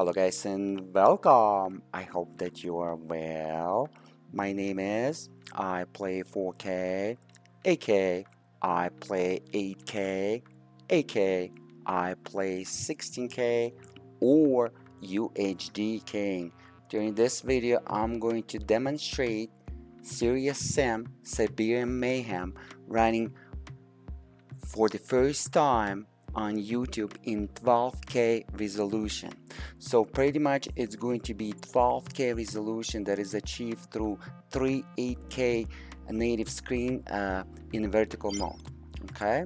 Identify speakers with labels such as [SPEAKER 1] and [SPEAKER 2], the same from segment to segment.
[SPEAKER 1] Hello guys and welcome. I hope that you are well. My name is I play 4K, AK I play 8K, AK I play 16K or UHD King. During this video I'm going to demonstrate Serious Sam Siberian Mayhem running for the first time on YouTube in 12K resolution. So pretty much it's going to be 12K resolution that is achieved through 3 8K native screen in vertical mode. Okay.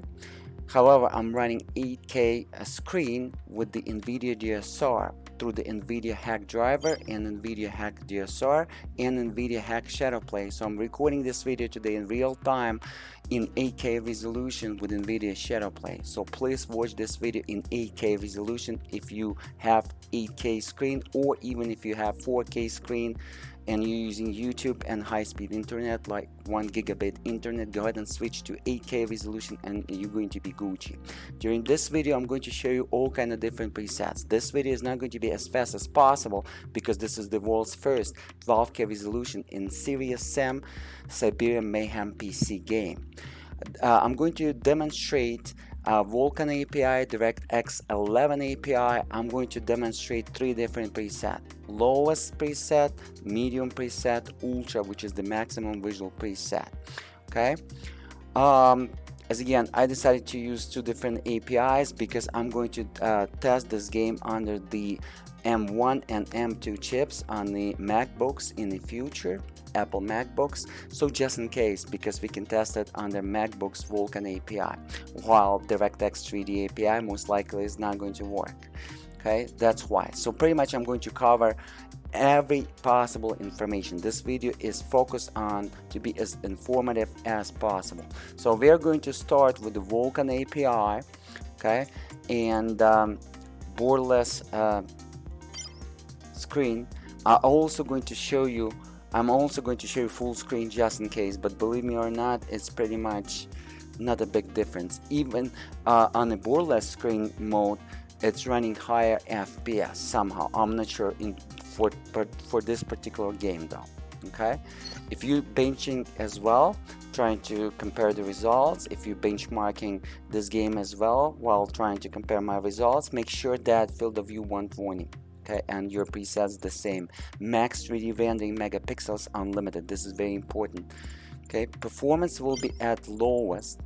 [SPEAKER 1] However, I'm running 8K screen with the Nvidia DSR through the Nvidia Hack driver and Nvidia Hack DSR and Nvidia Hack ShadowPlay. So I'm recording this video today in real time in 8K resolution with Nvidia ShadowPlay. So please watch this video in 8K resolution if you have 8K screen, or even if you have 4K screen and you're using YouTube and high-speed internet like 1 gigabit internet, go ahead and switch to 8K resolution and you're going to be Gucci. During this video I'm going to show you all kind of different presets. This video is not going to be as fast as possible because this is the world's first 12K resolution in Serious Sam Siberian Mayhem PC game. I'm going to demonstrate Vulkan API, DirectX 11 API. I'm going to demonstrate 3 different presets: lowest preset, medium preset, ultra, which is the maximum visual preset. Okay. As again, I decided to use 2 different APIs because I'm going to test this game under the M1 and M2 chips on the MacBooks in the future, Apple MacBooks. So just in case, because we can test it under MacBooks Vulkan API, while DirectX 3D API most likely is not going to work. Okay, that's why. So pretty much I'm going to cover every possible information. This video is focused on to be as informative as possible. So we are going to start with the Vulkan API, okay, and borderless screen. I'm also going to show you full screen just in case, but believe me or not, it's pretty much not a big difference. Even on a borderless screen mode, it's running higher FPS somehow. I'm not sure for this particular game though. Okay, if you benching as well, trying to compare the results, if you benchmarking this game as well while trying to compare my results, make sure that field of view 120. Okay, and your presets the same. Max 3D rendering megapixels unlimited. This is very important. Okay, performance will be at lowest.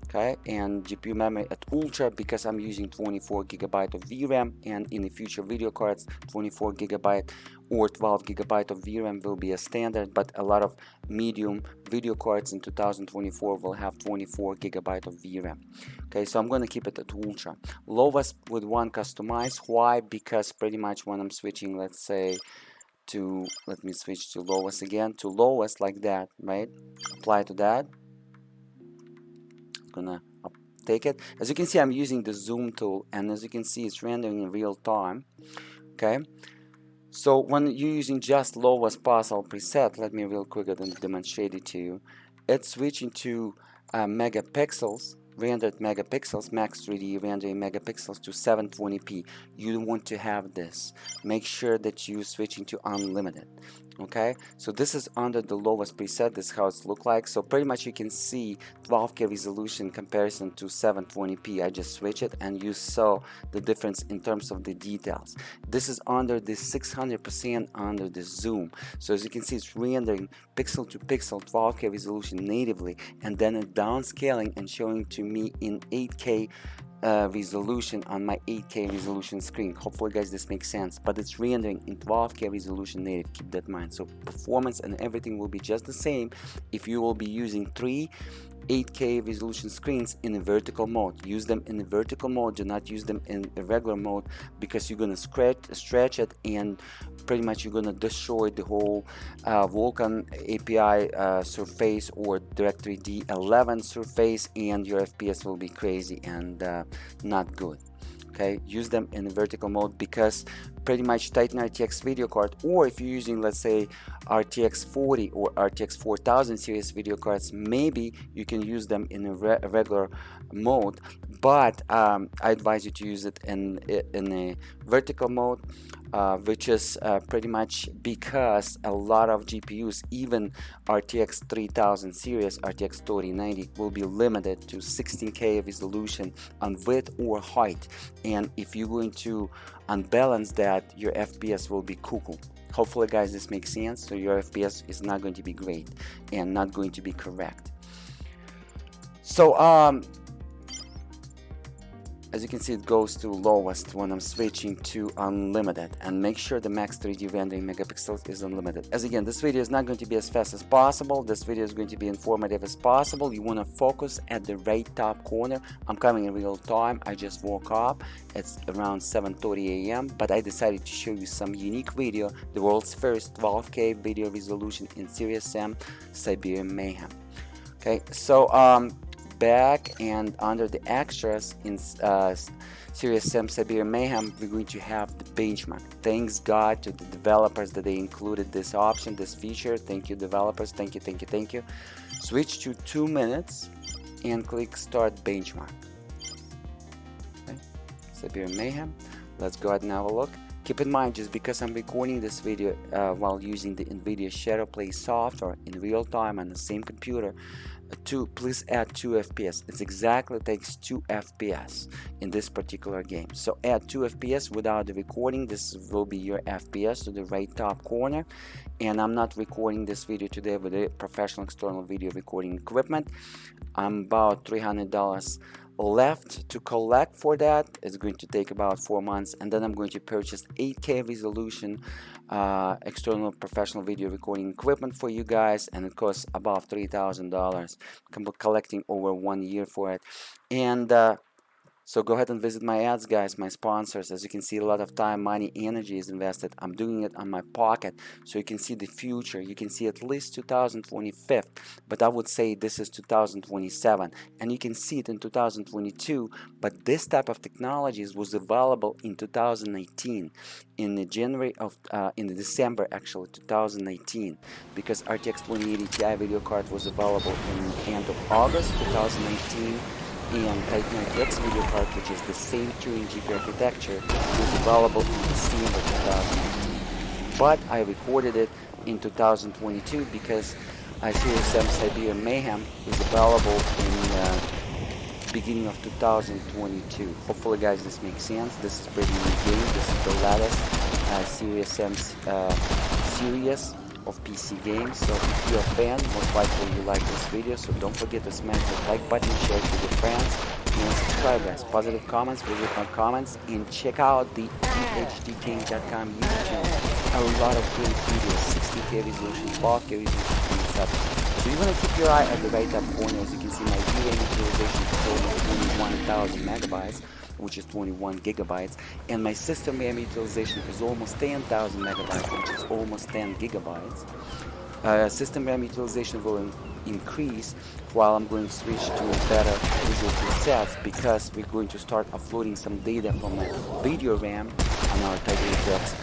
[SPEAKER 1] Okay, and GPU memory at ultra because I'm using 24 GB of VRAM, and in the future video cards 24 GB or 12 GB of VRAM will be a standard, but a lot of medium video cards in 2024 will have 24 GB of VRAM. Okay, so I'm going to keep it at ultra. Lowest with one customize. Why? Because pretty much when I'm switching, let's say to, let me switch to lowest again, to lowest like that, right? Apply to that. Gonna take it. As you can see, I'm using the zoom tool, and as you can see, it's rendering in real time. Okay, so when you're using just lowest possible preset, let me real quick and demonstrate it to you. It's switching to megapixels, rendered megapixels, max 3D rendering megapixels to 720p. You want to have this. Make sure that you're switching to unlimited. Okay, so this is under the lowest preset. This is how it's look like. So pretty much you can see 12K resolution comparison to 720p. I just switch it and you saw the difference in terms of the details. This is under the 600% under the zoom. So as you can see, it's rendering pixel to pixel 12K resolution natively, and then it downscaling and showing to me in 8K resolution on my 8K resolution screen. Hopefully guys this makes sense, but it's rendering in 12K resolution native. Keep that in mind. So performance and everything will be just the same if you will be using 3 8K resolution screens in a vertical mode. Use them in the vertical mode, do not use them in a regular mode, because you're gonna stretch it, and pretty much you're gonna destroy the whole Vulkan API surface or Direct3D 11 surface, and your FPS will be crazy and not good. Okay, use them in vertical mode because pretty much Titan RTX video card, or if you're using, let's say, RTX 40 or RTX 4000 series video cards, maybe you can use them in a regular mode, but I advise you to use it in a vertical mode, which is pretty much because a lot of GPUs, even RTX 3000 series, RTX 3090, will be limited to 16K resolution on width or height, and if you're going to unbalance that, your FPS will be cuckoo. Hopefully guys this makes sense. So your FPS is not going to be great and not going to be correct. So as you can see, it goes to lowest when I'm switching to unlimited, and make sure the max 3D rendering megapixels is unlimited. As again, this video is not going to be as fast as possible. This video is going to be informative as possible. You want to focus at the right top corner. I'm coming in real time. I just woke up. It's around 7:30 a.m. but I decided to show you some unique video, the world's first 12K video resolution in Series Sam Siberian Mayhem. Okay, so back and under the extras in Series Sam Siberian Mayhem, we're going to have the benchmark. Thanks God to the developers that they included this option, this feature. Thank you developers, thank you. Switch to 2 minutes and click start benchmark. Okay. Siberian Mayhem, let's go ahead and have a look. Keep in mind, just because I'm recording this video while using the Nvidia ShadowPlay software in real time on the same computer, please add 2 FPS. It exactly takes 2 FPS in this particular game. So add 2 FPS without the recording. This will be your FPS to the right top corner. And I'm not recording this video today with a professional external video recording equipment. I'm about $300 left to collect for that. It's going to take about 4 months, and then I'm going to purchase 8K resolution external professional video recording equipment for you guys, and it costs about $3,000. I'm collecting over 1 year for it. And so go ahead and visit my ads, guys, my sponsors. As you can see, a lot of time, money, energy is invested. I'm doing it on my pocket, so you can see the future. You can see at least 2025, but I would say this is 2027, and you can see it in 2022. But this type of technologies was available in 2019, in the December actually 2019, because RTX 2080 Ti video card was available in the end of August 2019. And Titan RTX video card, which is the same 2GB architecture, was available in December 2019. But I recorded it in 2022 because Series Sam Siberian Mayhem is available in beginning of 2022. Hopefully guys this makes sense. This is pretty new game. This is the latest Series Sam's series of PC games. So if you're a fan, most likely you like this video, so don't forget to smash the like button, share it with your friends, and subscribe guys. Positive comments, visit my comments, and check out the EVGA.com YouTube channel. A lot of great videos, 60K resolution, 12K resolution, and stuff. So you want to keep your eye at the right top corner. As you can see, my VRAM utilization is almost 21,000 megabytes, which is 21 gigabytes, and my system RAM utilization is almost 10,000 megabytes, which is almost 10 gigabytes. System RAM utilization will increase while I'm going to switch to better visual presets, because we're going to start uploading some data from my video RAM on our Titan RTX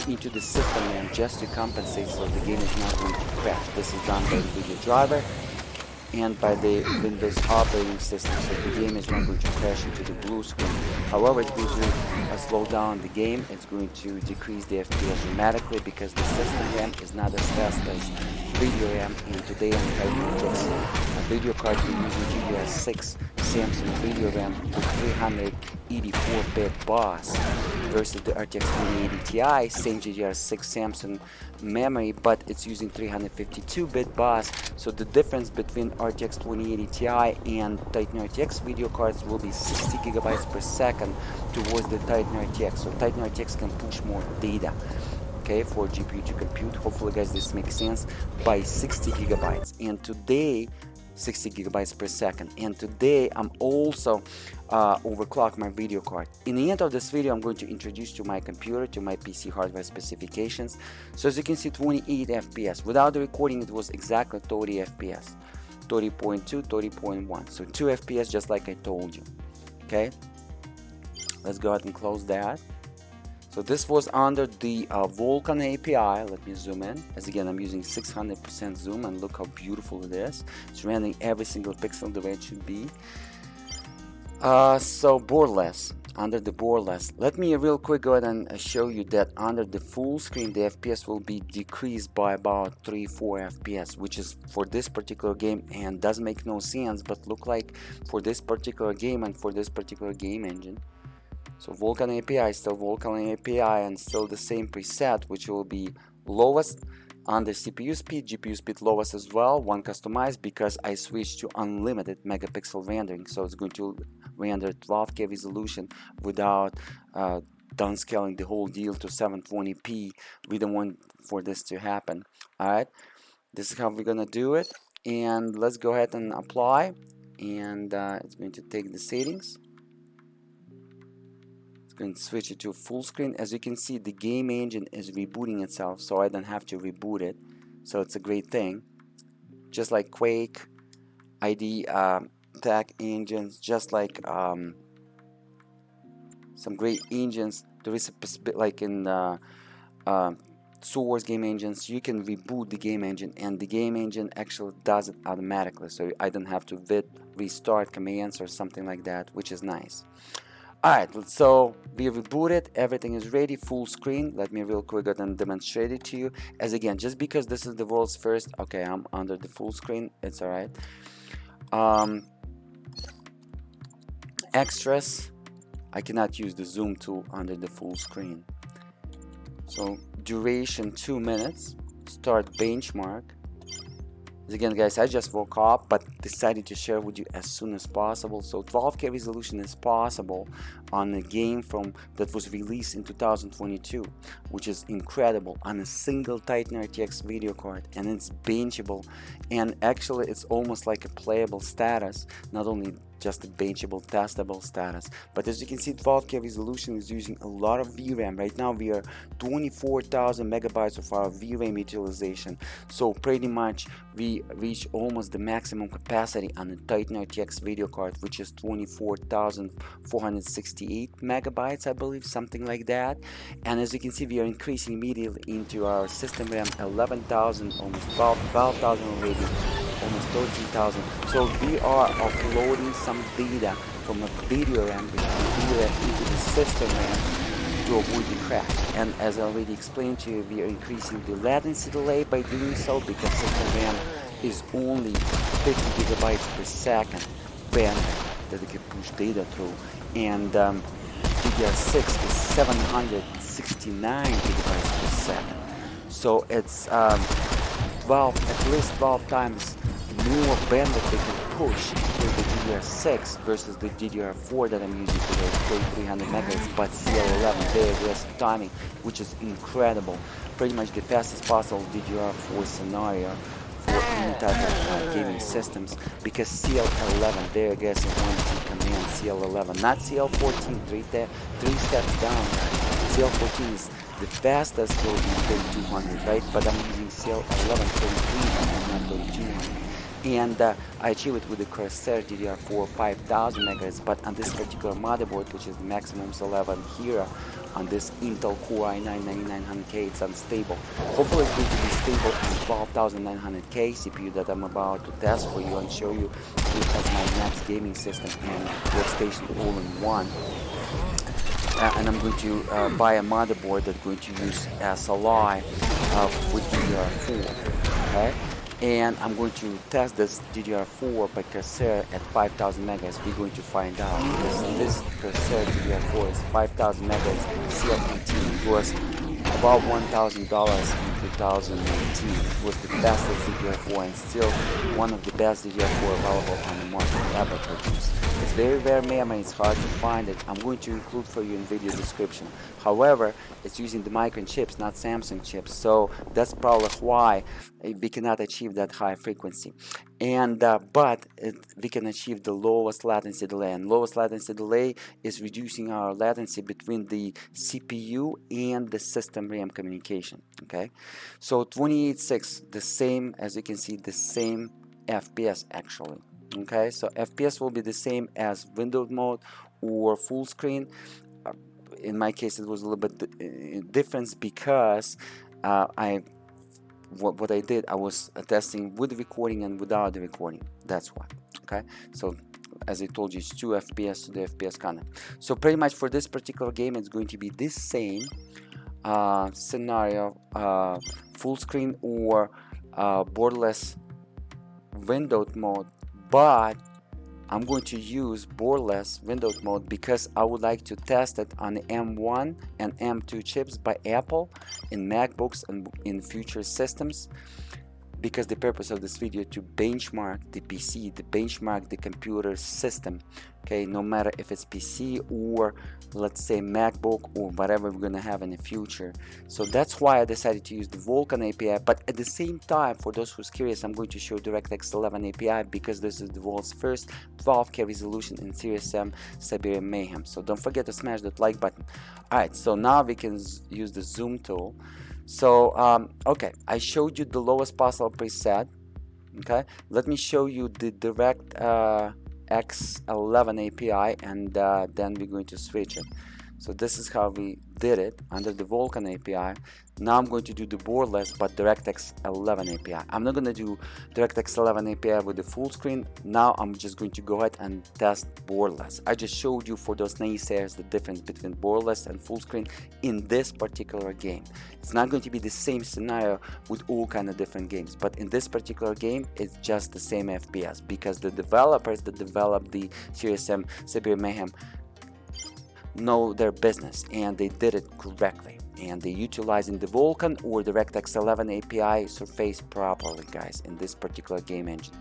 [SPEAKER 1] into the system RAM, just to compensate so the game is not going to crash. This is done by the video driver and by the Windows operating system, so the game is not going to crash into the blue screen. However, it's going to slow down the game. It's going to decrease the FPS dramatically because the system RAM is not as fast as video RAM. And today on Titan RTX video card, we're using GDDR6 Samsung video RAM with 384-bit bus versus the RTX 2080 Ti, same GDDR6 Samsung memory, but it's using 352-bit bus. So the difference between RTX 2080 Ti and Titan RTX video cards will be 60 gigabytes per second towards the Titan RTX. So Titan RTX can push more data, okay, for GPU to compute. Hopefully guys this makes sense, by 60 gigabytes, and today 60 gigabytes per second. And today I'm also overclock my video card. In the end of this video, I'm going to introduce to my computer, to my PC hardware specifications. So as you can see, 28 FPS. Without the recording, it was exactly 30 FPS, 30.2, 30.1. So 2 FPS, just like I told you. Okay, let's go ahead and close that. So this was under the Vulkan API. Let me zoom in. As again, I'm using 600% zoom, and look how beautiful it is. It's rendering every single pixel the way it should be. So borderless, under the borderless. Let me real quick go ahead and show you that under the full screen, the FPS will be decreased by about 3-4 FPS, which is for this particular game and does make no sense, but look like for this particular game and for this particular game engine. So Vulkan API, still Vulkan API, and still the same preset, which will be lowest on the CPU speed, GPU speed lowest as well, one customized, because I switched to unlimited megapixel rendering. So it's going to render 12K resolution without downscaling the whole deal to 720p. We don't want for this to happen. Alright, this is how we're gonna do it, and let's go ahead and apply, and it's going to take the settings. Going to switch it to full screen. As you can see, the game engine is rebooting itself, so I don't have to reboot it, so it's a great thing. Just like Quake, ID tech engines, just like some great engines. There is a bit like in Source game engines, you can reboot the game engine, and the game engine actually does it automatically, so I don't have to restart commands or something like that, which is nice. Alright, so we rebooted, everything is ready, full screen. Let me real quick go and demonstrate it to you. As again, just because this is the world's first, okay, I'm under the full screen, it's alright. Extras, I cannot use the zoom tool under the full screen. So duration 2 minutes, start benchmark. Again, guys, I just woke up but decided to share with you as soon as possible. So 12K resolution is possible on a game that was released in 2022, which is incredible, on a single Titan RTX video card, and it's benchable, and actually it's almost like a playable status, not only just a benchable testable status. But as you can see, 12K resolution is using a lot of VRAM. Right now we are 24,000 megabytes of our VRAM utilization, so pretty much we reach almost the maximum capacity on the Titan RTX video card, which is 24,468 megabytes, I believe, something like that. And as you can see, we are increasing immediately into our system RAM, 11,000, almost 12,000 already, almost 13,000. So we are offloading some data from a video RAM into the system RAM to avoid the crash. And as I already explained to you, we are increasing the latency delay by doing so, because system RAM is only 50 gigabytes per second bandwidth that it can push data through, and DDR6 is 769 gigabytes per second. So it's at least 12 times more bandwidth they can push with the DDR6 versus the DDR4 that I'm using today, 3300 megahertz, but CL11 very aggressive timing, which is incredible. Pretty much the fastest possible DDR4 scenario for any type of gaming systems, because CL11 very aggressive one command CL11, not CL14, three steps down. CL14 is the fastest will be 3200, right? But I'm using CL11 3300, not 3200. And I achieve it with the Corsair DDR4 5000 MHz, but on this particular motherboard, which is the Maximums 11 here, on this Intel Core i9-9900K, it's unstable. Hopefully it's going to be stable on 12900K CPU that I'm about to test for you and show you it as my next gaming system and workstation all in one. And I'm going to buy a motherboard that's going to use SLI with DDR4, okay? And I'm going to test this DDR4 by Corsair at 5000 megahertz. We're going to find out, because this Corsair DDR4 is 5000 megahertz. CL18 was about $1,000 in 2018. It was the fastest DDR4 and still one of the best DDR4 available on the market ever produced. It's very memory, it's hard to find it. I'm going to include for you in video description. However, it's using the Micron chips, not Samsung chips, so that's probably why we cannot achieve that high frequency. And but we can achieve the lowest latency delay, and lowest latency delay is reducing our latency between the CPU and the system RAM communication. Okay, so 28.6, the same, as you can see, the same FPS actually. Okay, so FPS will be the same as windowed mode or full screen. in my case it was a little bit different because what I did, I was testing with recording and without the recording. That's why. Okay, so as I told you, it's 2 FPS to the FPS counter. So pretty much for this particular game, it's going to be this same scenario, full screen or borderless windowed mode, but I'm going to use borderless windowed mode because I would like to test it on the M1 and M2 chips by Apple in MacBooks and in future systems, because the purpose of this video to benchmark the PC, to benchmark the computer system, okay, no matter if it's PC or let's say MacBook or whatever we're gonna have in the future. So that's why I decided to use the Vulkan API, but at the same time, for those who's curious, I'm going to show DirectX 11 API because this is the world's first 12K resolution in Series Sam Siberian Mayhem. So don't forget to smash that like button. Alright, so now we can use the zoom tool. So okay, I showed you the lowest possible preset. Okay, let me show you the DirectX 11 API, and then we're going to switch it. So this is how we did it under the Vulkan API. Now I'm going to do the borderless but DirectX 11 API. I'm not going to do DirectX 11 API with the full screen. Now I'm just going to go ahead and test borderless. I just showed you for those naysayers the difference between borderless and full screen in this particular game. It's not going to be the same scenario with all kind of different games, but in this particular game it's just the same FPS because the developers that developed the Series Sam Siberian Mayhem know their business and they did it correctly, and they utilizing the Vulkan or DirectX 11 API surface properly, guys, in this particular game engine.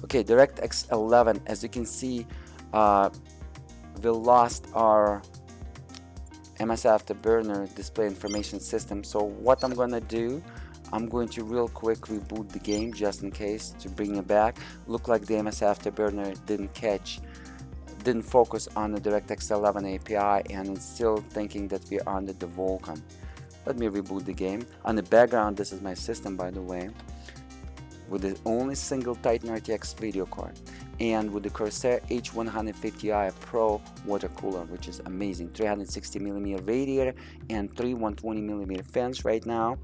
[SPEAKER 1] Okay, DirectX 11, as you can see, we lost our MS Afterburner display information system. So what I'm gonna do, I'm going to real quick reboot the game just in case to bring it back. Look like the MS Afterburner didn't focus on the DirectX 11 API and it's still thinking that we are under the Vulkan. Let me reboot the game. On the background, this is my system, by the way, with the only single Titan RTX video card and with the Corsair H150i Pro water cooler, which is amazing. 360mm radiator and 3 120mm fans right now.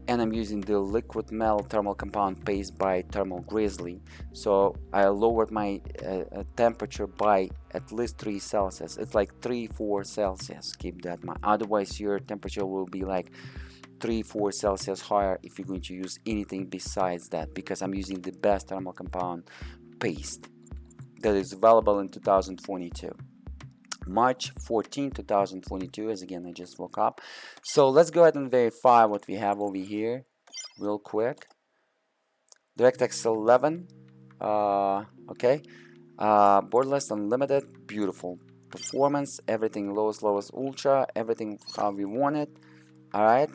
[SPEAKER 1] And I'm using the liquid metal thermal compound paste by Thermal Grizzly. So I lowered my temperature by at least 3 Celsius. It's like 3-4 Celsius. Keep that in mind. Otherwise your temperature will be like 3-4 Celsius higher if you're going to use anything besides that, because I'm using the best thermal compound paste that is available in 2022. March 14, 2022, as again I just woke up. So let's go ahead and verify what we have over here real quick. DirectX 11, okay, borderless unlimited, beautiful performance, everything lowest ultra, everything how we want it. All right,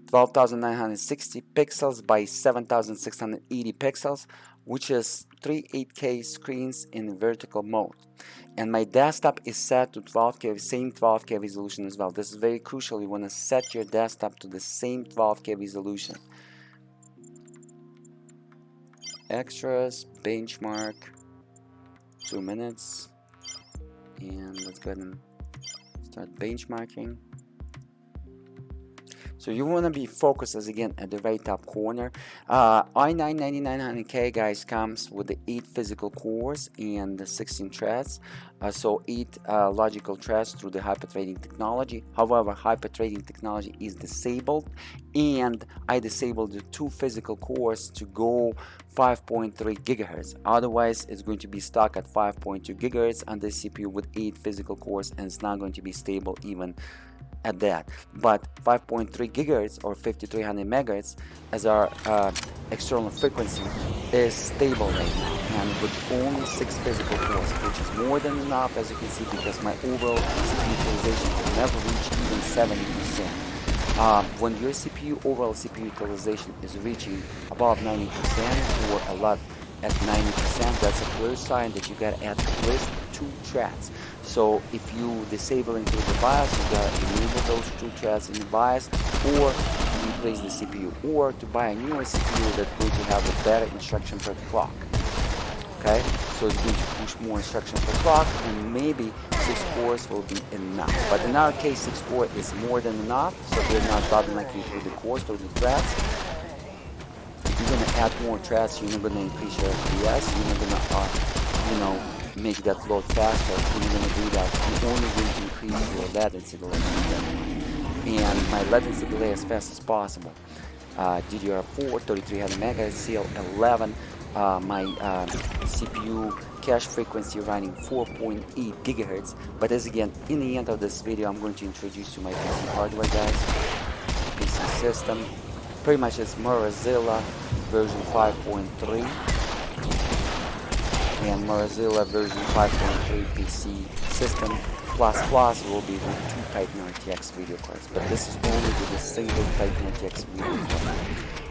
[SPEAKER 1] 12,960 pixels by 7,680 pixels, which is 3 8K screens in vertical mode. And my desktop is set to 12K, same 12K resolution as well. This is very crucial. You want to set your desktop to the same 12K resolution. Extras, benchmark, 2 minutes. And let's go ahead and start benchmarking. So you want to be focused, as again, at the very top corner. i9-9900K, guys, comes with the 8 physical cores and the 16 threads. So 8 logical threads through the hyper-threading technology. However, hyper-threading technology is disabled, and I disabled the 2 physical cores to go 5.3 gigahertz. Otherwise, it's going to be stuck at 5.2 gigahertz on the CPU with 8 physical cores, and it's not going to be stable even at that. But 5.3 gigahertz or 5300 megahertz as our external frequency is stable right now, and with only 6 physical cores, which is more than enough, as you can see, because my overall CPU utilization will never reach even 70%. When your overall CPU utilization is reaching above 90% or a lot at 90%, that's a clear sign that you got at least 2 threads. So if you disable into the BIOS, you gotta enable those 2 threads in the BIOS, or replace the CPU, or to buy a newer CPU that's going to have a better instruction per clock. Okay, so it's going to push more instructions per clock, and maybe 6 cores will be enough. But in our case, 6 core is more than enough, so we're not bottlenecking through the cores, through the threads. If you're gonna add more threads, you're not gonna increase your FPS. You're not gonna, you know, make that load faster. If you're gonna do that, you're only going to increase your latency delay. And my latency delay as fast as possible. DDR4, 3300 MHz, CL11. My CPU cache frequency running 4.8 gigahertz. But as again, in the end of this video, I'm going to introduce you my PC hardware, guys. PC system. Pretty much it's Morozilla version 5.3 and Morozilla version 5.3 PC system. Plus will be with 2 Titan RTX video cards, but this is only with a single Titan RTX video card.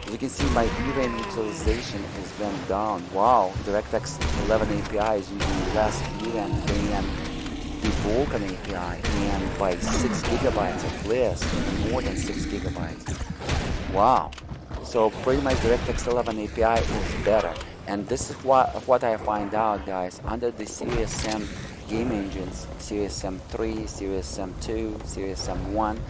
[SPEAKER 1] As you can see, my VRAM utilization has been down. Wow, DirectX 11 API is using less VRAM than the Vulkan API, and by 6 gigabytes at least, more than 6 gigabytes. Wow. So pretty much DirectX 11 API is better. And this is what I find out, guys, under the Series Sam game engines, Series Sam 3, Series Sam 2, Series Sam 1,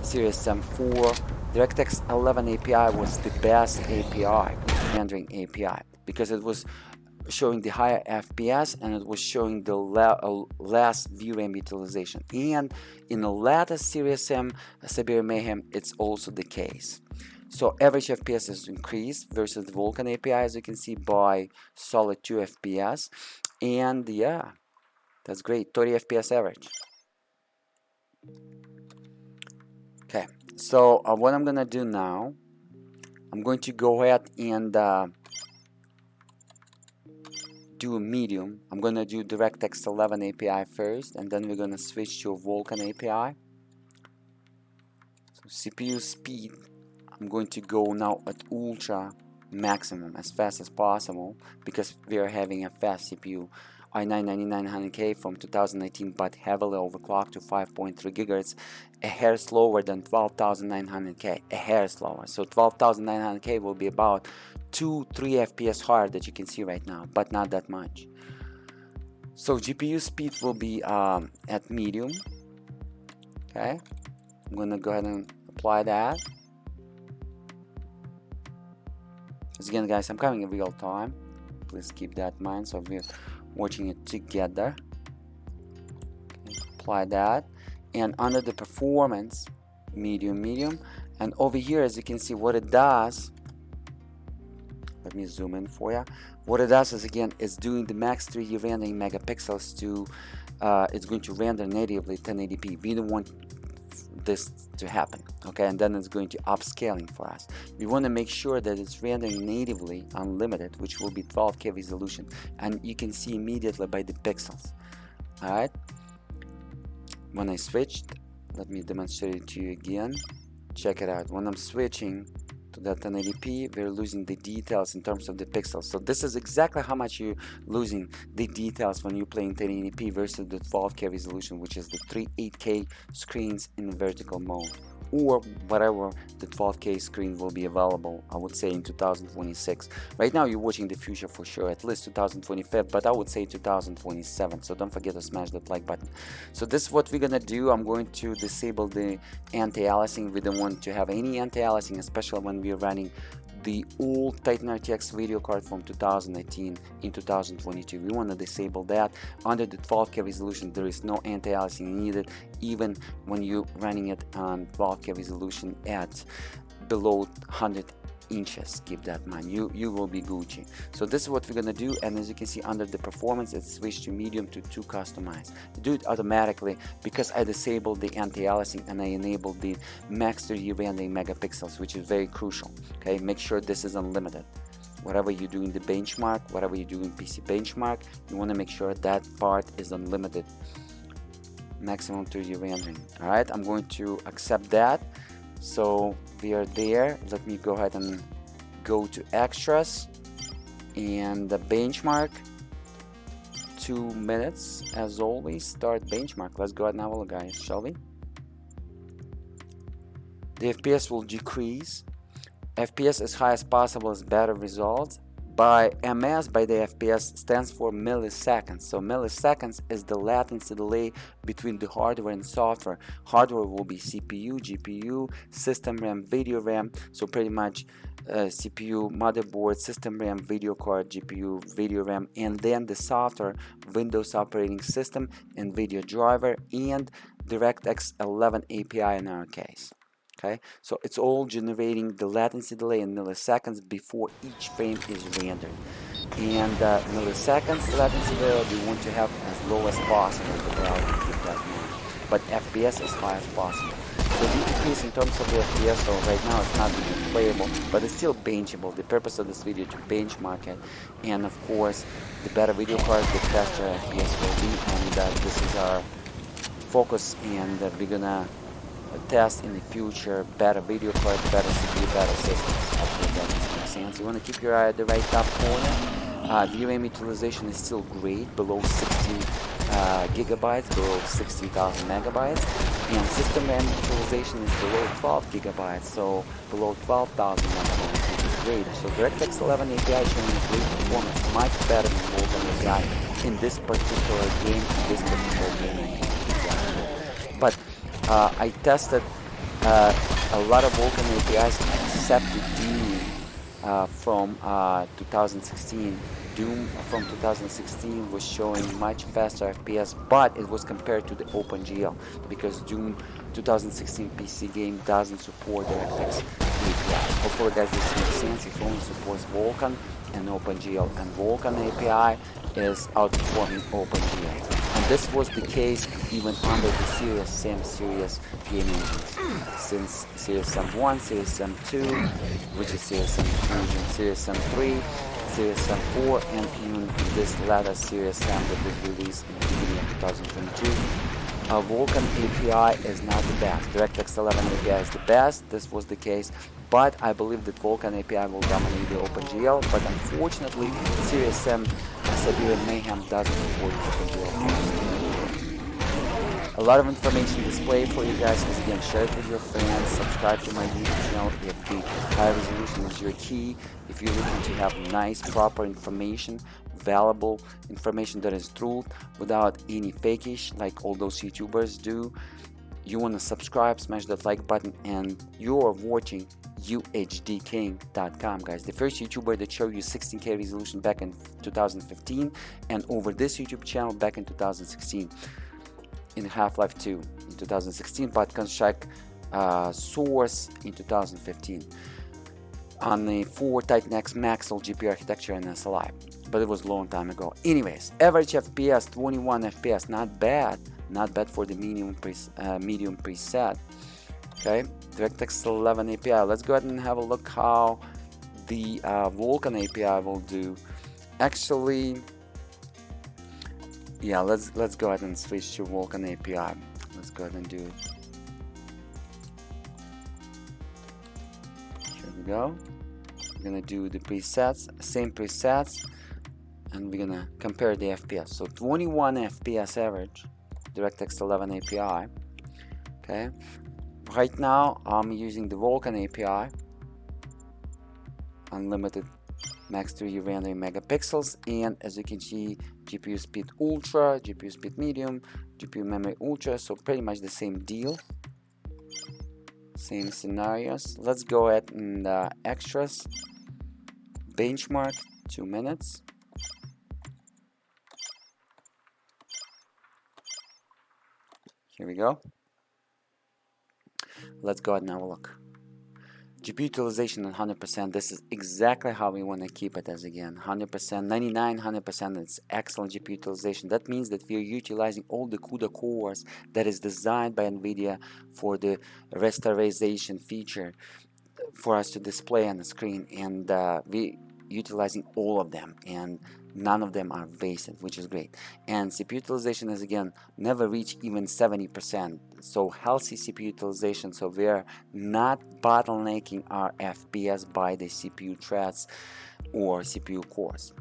[SPEAKER 1] Series Sam 4, DirectX 11 API was the best API, rendering API, because it was showing the higher FPS and it was showing the less VRAM utilization. And in the latest Series Sam Siberian Mayhem, it's also the case. So average FPS is increased versus the Vulkan API, as you can see, by solid 2 FPS. And yeah, that's great, 30 FPS average. Okay, so what I'm gonna do now, I'm going to go ahead and do a medium. I'm gonna do DirectX 11 API first, and then we're gonna switch to a Vulkan API. So CPU speed, I'm going to go now at ultra maximum, as fast as possible, because we are having a fast CPU. i9-9900K from 2019, but heavily overclocked to 5.3 gigahertz, a hair slower than 12900K, a hair slower. So 12900K will be about 2-3 FPS higher that you can see right now, but not that much. So GPU speed will be at medium. Okay, I'm gonna go ahead and apply that. Again, guys, I'm coming in real time. Please keep that in mind. So we're watching it together. Okay, apply that. And under the performance, medium. And over here, as you can see, what it does, let me zoom in for you. What it does is, again, it's doing the max 3D rendering megapixels to, it's going to render natively 1080p. We don't want this to happen, okay? And then it's going to upscaling for us. We want to make sure that it's rendering natively unlimited, which will be 12K resolution, and you can see immediately by the pixels. All right, when I switched, let me demonstrate it to you again. Check it out. When I'm switching to that 1080p, we're losing the details in terms of the pixels. So this is exactly how much you're losing the details when you're playing 1080p versus the 12K resolution, which is the 3 8K screens in vertical mode, or whatever the 12K screen will be available, I would say in 2026. Right now you're watching the future for sure, at least 2025, but I would say 2027. So don't forget to smash that like button. So this is what we're gonna do. I'm going to disable the anti-aliasing. We don't want to have any anti-aliasing, especially when we're running the old Titan RTX video card from 2019 in 2022. We want to disable that. Under the 12K resolution, there is no anti-aliasing needed, even when you're running it on 12K resolution at below 100 inches. Keep that in mind. You will be Gucci. So this is what we're gonna do, and as you can see under the performance, it's switched to medium to customize. Do it automatically because I disabled the anti-aliasing and I enabled the max 3D rendering megapixels, which is very crucial. Okay, make sure this is unlimited. Whatever you do in the benchmark, whatever you do in PC benchmark, you want to make sure that part is unlimited. Maximum 3D rendering. All right, I'm going to accept that. So we are there. Let me go ahead and go to extras and the benchmark. 2 minutes as always. Start benchmark. Let's go ahead and have a look, guys, shall we? The FPS will decrease. FPS as high as possible is better results, By MS, by the FPS, stands for milliseconds. So milliseconds is the latency delay between the hardware and software. Hardware will be CPU, GPU, system RAM, video RAM. So pretty much CPU, motherboard, system RAM, video card, GPU, video RAM, and then the software, Windows operating system, Nvidia driver, and DirectX 11 API in our case. Okay, so it's all generating the latency delay in milliseconds before each frame is rendered. And milliseconds latency delay we want to have as low as possible, the value to keep that in mind. But FPS as high as possible. The decrease in terms of the FPS, so right now it's not even playable, but it's still benchable. The purpose of this video to benchmark it, and of course, the better video card, the faster FPS will be, and this is our focus, and we're gonna test in the future better video card, better CPU, better systems. Hopefully that makes sense. You want to keep your eye at the right top corner. VRAM utilization is still great, below 16 gigabytes, below 60,000 megabytes, and system RAM utilization is below 12 gigabytes, so below 12,000 megabytes, which is great. So DirectX 11 API showing a great performance, much better than Vulkan API in this particular game, But I tested a lot of Vulkan APIs except Doom from 2016. Doom from 2016 was showing much faster FPS, but it was compared to the OpenGL because Doom 2016 PC game doesn't support DirectX API. Hopefully guys this makes sense. It only supports Vulkan and OpenGL, and Vulkan API is outperforming OpenGL. And this was the case even under the Serious Sam series game engines. Since Serious Sam 1, Serious Sam 2, which is Serious Sam Fusion, Serious Sam 3, Serious Sam 4, and even this latter Serious Sam that was released in the beginning of 2022. Vulkan API is not the best. DirectX 11 API is the best. This was the case, but I believe that Vulkan API will dominate the OpenGL. But unfortunately, Serious Sam Siberian Mayhem doesn't support OpenGL. A lot of information displayed for you guys. Again, share it with your friends. Subscribe to my YouTube channel if the high resolution is your key. If you're looking to have nice, proper information, valuable information that is true without any fakeish like all those YouTubers do, you want to subscribe, smash that like button, and you're watching UHDking.com, guys, the first YouTuber that showed you 16K resolution back in 2015, and over this YouTube channel back in 2016 in Half-Life 2 in 2016, but Construct Source in 2015 on the 4 Titan X Maxwell GPU architecture and SLI, but it was a long time ago. Anyways, average FPS 21 FPS, not bad for the medium preset. Okay, DirectX 11 API. Let's go ahead and have a look how the Vulkan API will do. Actually, yeah, let's go ahead and switch to Vulkan API. Let's go ahead and do it. Here we go. We're gonna do the presets, same presets, and we're gonna compare the FPS. So 21 FPS average, DirectX 11 API. Okay, right now I'm using the Vulkan API, unlimited max 3D rendering megapixels, and as you can see, GPU speed ultra, GPU speed medium, GPU memory ultra, so pretty much the same deal, same scenarios. Let's go ahead and extras, benchmark, 2 minutes. Here we go. Let's go ahead and have a look. GPU utilization at 100%. This is exactly how we want to keep it as again 100%, 99, 100%. It's excellent GPU utilization. That means that we are utilizing all the CUDA cores that is designed by Nvidia for the rasterization feature for us to display on the screen, and we utilizing all of them, and none of them are wasted, which is great. And CPU utilization is again never reach even 70%, so healthy CPU utilization. So we are not bottlenecking our FPS by the CPU threads or CPU cores,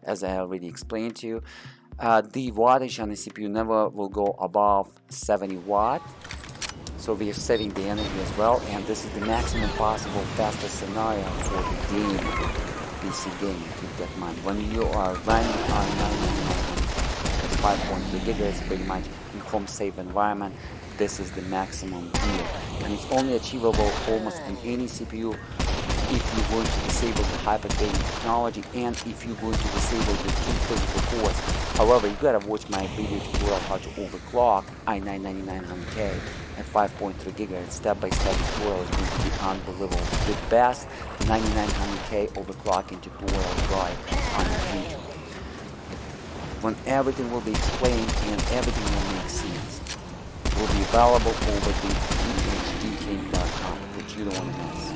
[SPEAKER 1] as I already explained to you. The wattage on the CPU never will go above 70 watt, so we are saving the energy as well, and this is the maximum possible fastest scenario for the game. PC gaming. Keep that in mind. When you are running on 5.3 gigahertz, pretty much in home safe environment, this is the maximum here, and it's only achievable almost in any CPU if you're going to disable the hyper-threading technology and if you're going to disable the two physical cores. However, you gotta watch my video tutorial how to overclock i9-9900K at 5.3 gigahertz. Step-by-step tutorial is going to be unbelievable. The best 9900K overclocking tutorial guide on YouTube. When everything will be explained and everything will make sense, will be available over the EVGA.com, which you don't want to miss.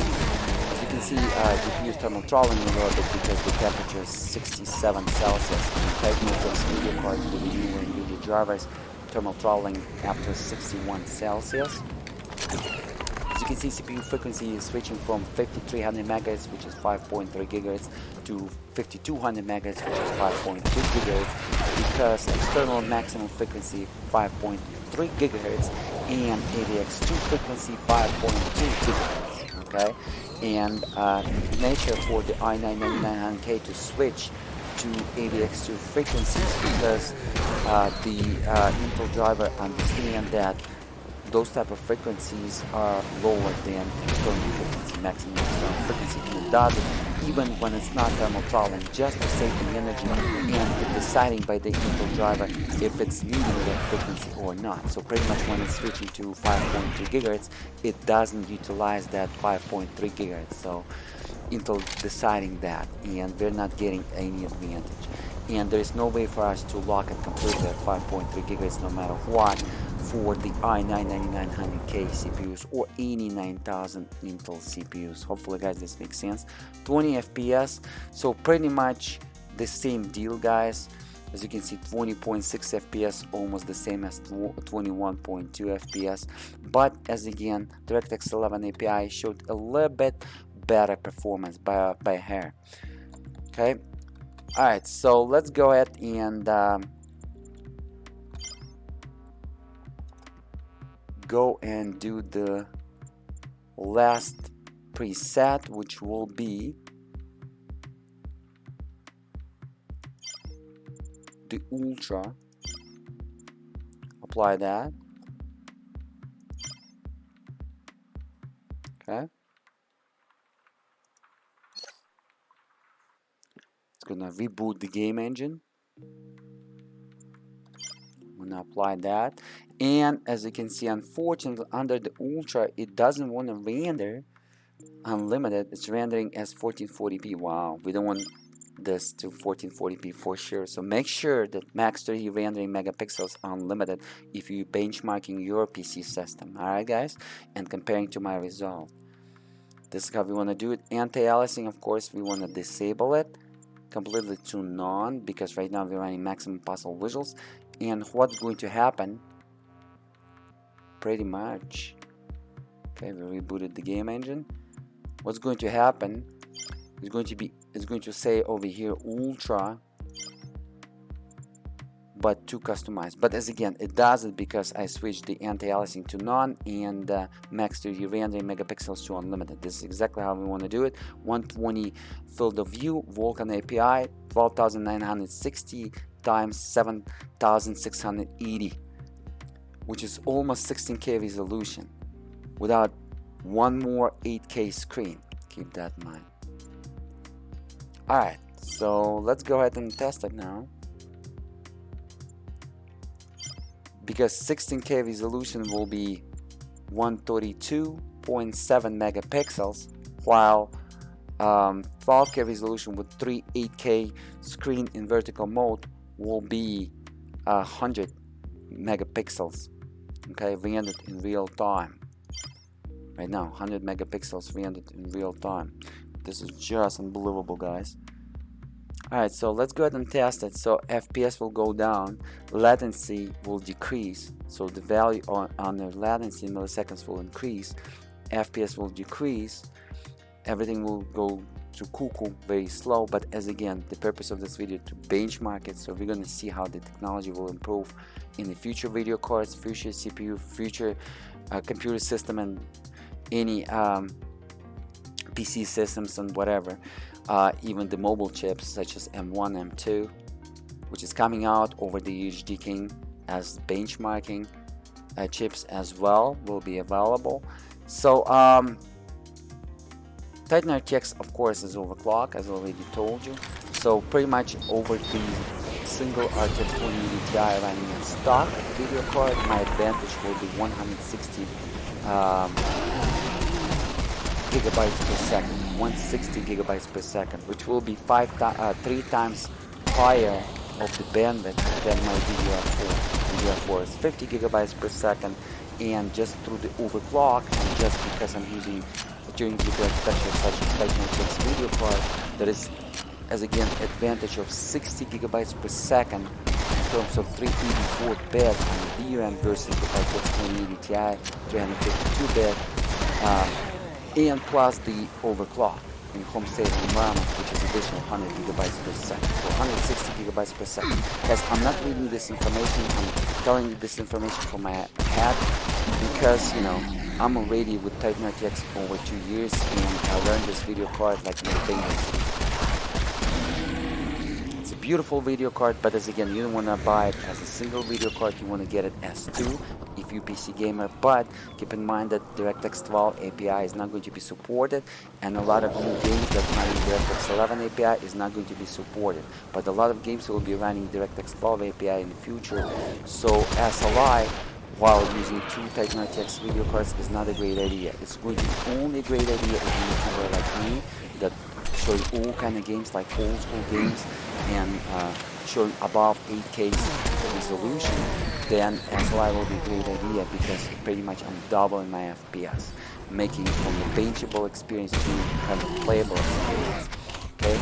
[SPEAKER 1] As you can see, GPU is thermal throttling a little bit because the temperature is 67 Celsius. Take note of video cards with the newer Nvidia drivers, thermal throttling after 61 Celsius. As you can see, CPU frequency is switching from 5300 MHz, which is 5.3 GHz, to 5200 MHz, which is 5.2 GHz, because external maximum frequency 5.3 GHz and AVX2 frequency 5.2 GHz. Okay, and nature for the i9-9900K to switch to AVX2 frequencies because the Intel driver understand that those type of frequencies are lower than external frequency, maximum external frequency, and it does it even when it's not thermal throttling, just to save the energy and deciding by the Intel driver if it's needing that frequency or not. So pretty much when it's switching to 5.3 gigahertz, it doesn't utilize that 5.3 gigahertz. So Intel deciding that, and we're not getting any advantage. And there is no way for us to lock it completely at 5.3 gigahertz no matter what for the i9-9900K CPUs or any 9000 Intel CPUs. Hopefully guys this makes sense. 20 FPS, so pretty much the same deal guys. As you can see, 20.6 FPS, almost the same as 21.2 FPS, but as again DirectX 11 API showed a little bit better performance by a hair. Okay, alright, so let's go ahead and go and do the last preset, which will be the Ultra. Apply that. Okay, it's gonna reboot the game engine. I'm gonna apply that, and as you can see, unfortunately under the Ultra it doesn't want to render unlimited. It's rendering as 1440p. Wow, we don't want this to 1440p for sure. So make sure that max 30 rendering megapixels unlimited if you benchmarking your PC system. Alright guys, and comparing to my result, this is how we want to do it. Anti-aliasing, of course, we want to disable it completely to none because right now we're running maximum possible visuals. And what's going to happen pretty much, okay, we rebooted the game engine. What's going to happen is going to say over here Ultra, but to customize. But as again, it does it because I switched the anti-aliasing to none and max 30 rendering megapixels to unlimited. This is exactly how we want to do it. 120 field of view, Vulkan API, 12,960 times 7,680, which is almost 16K resolution without one more 8K screen. Keep that in mind. Alright, so let's go ahead and test it now. Because 16K resolution will be 132.7 megapixels, while 12K resolution with 3 8K screen in vertical mode will be 100 megapixels. Okay, rendered in real time. Right now, 100 megapixels rendered in real time. This is just unbelievable, guys. Alright, so let's go ahead and test it. So FPS will go down, latency will decrease, so the value on the latency in milliseconds will increase, FPS will decrease, everything will go to cuckoo very slow. But as again, the purpose of this video to benchmark it, so we're going to see how the technology will improve in the future video cards, future CPU, future computer system, and any PC systems and whatever. even the mobile chips such as M1, M2, which is coming out over the EVGA as benchmarking chips as well will be available. So Titan RTX of course is overclocked, as I already told you. So pretty much over the single RTX 4080 Ti running in stock video card, my advantage will be 160 gigabytes per second, 160 gigabytes per second, which will be 3 times higher of the bandwidth than my DDR4. DDR4 is 50 gigabytes per second, and just through the overclock, and just because I'm using during GPU architecture such as Titan RTX video card, there is, as again, advantage of 60 gigabytes per second in terms of 384-bit on the VRAM versus the RTX 2080 Ti 352-bit, and plus the overclock in home state environment, which is additional 100 gigabytes per second, so 160 gigabytes per second. Guys, I'm not reading this information, I'm telling you this information from my head, because, you know, I'm already with Titan RTX for over 2 years, and I learned this video card like in the fingers. It's a beautiful video card, but as again, you don't want to buy it as a single video card, you want to get it as two if you're PC gamer. But keep in mind that DirectX 12 API is not going to be supported, and a lot of new games that run DirectX 11 API is not going to be supported, but a lot of games will be running DirectX 12 API in the future. So SLI, while using two Titan RTX video cards, is not a great idea. It's going to be only a great idea if you're a YouTuber like me that show you all kind of games, like old school games, and showing above 8K resolution. Then SLI will be a great idea, because pretty much I'm doubling my FPS, making it from a benchable experience to kind of playable experience. Okay,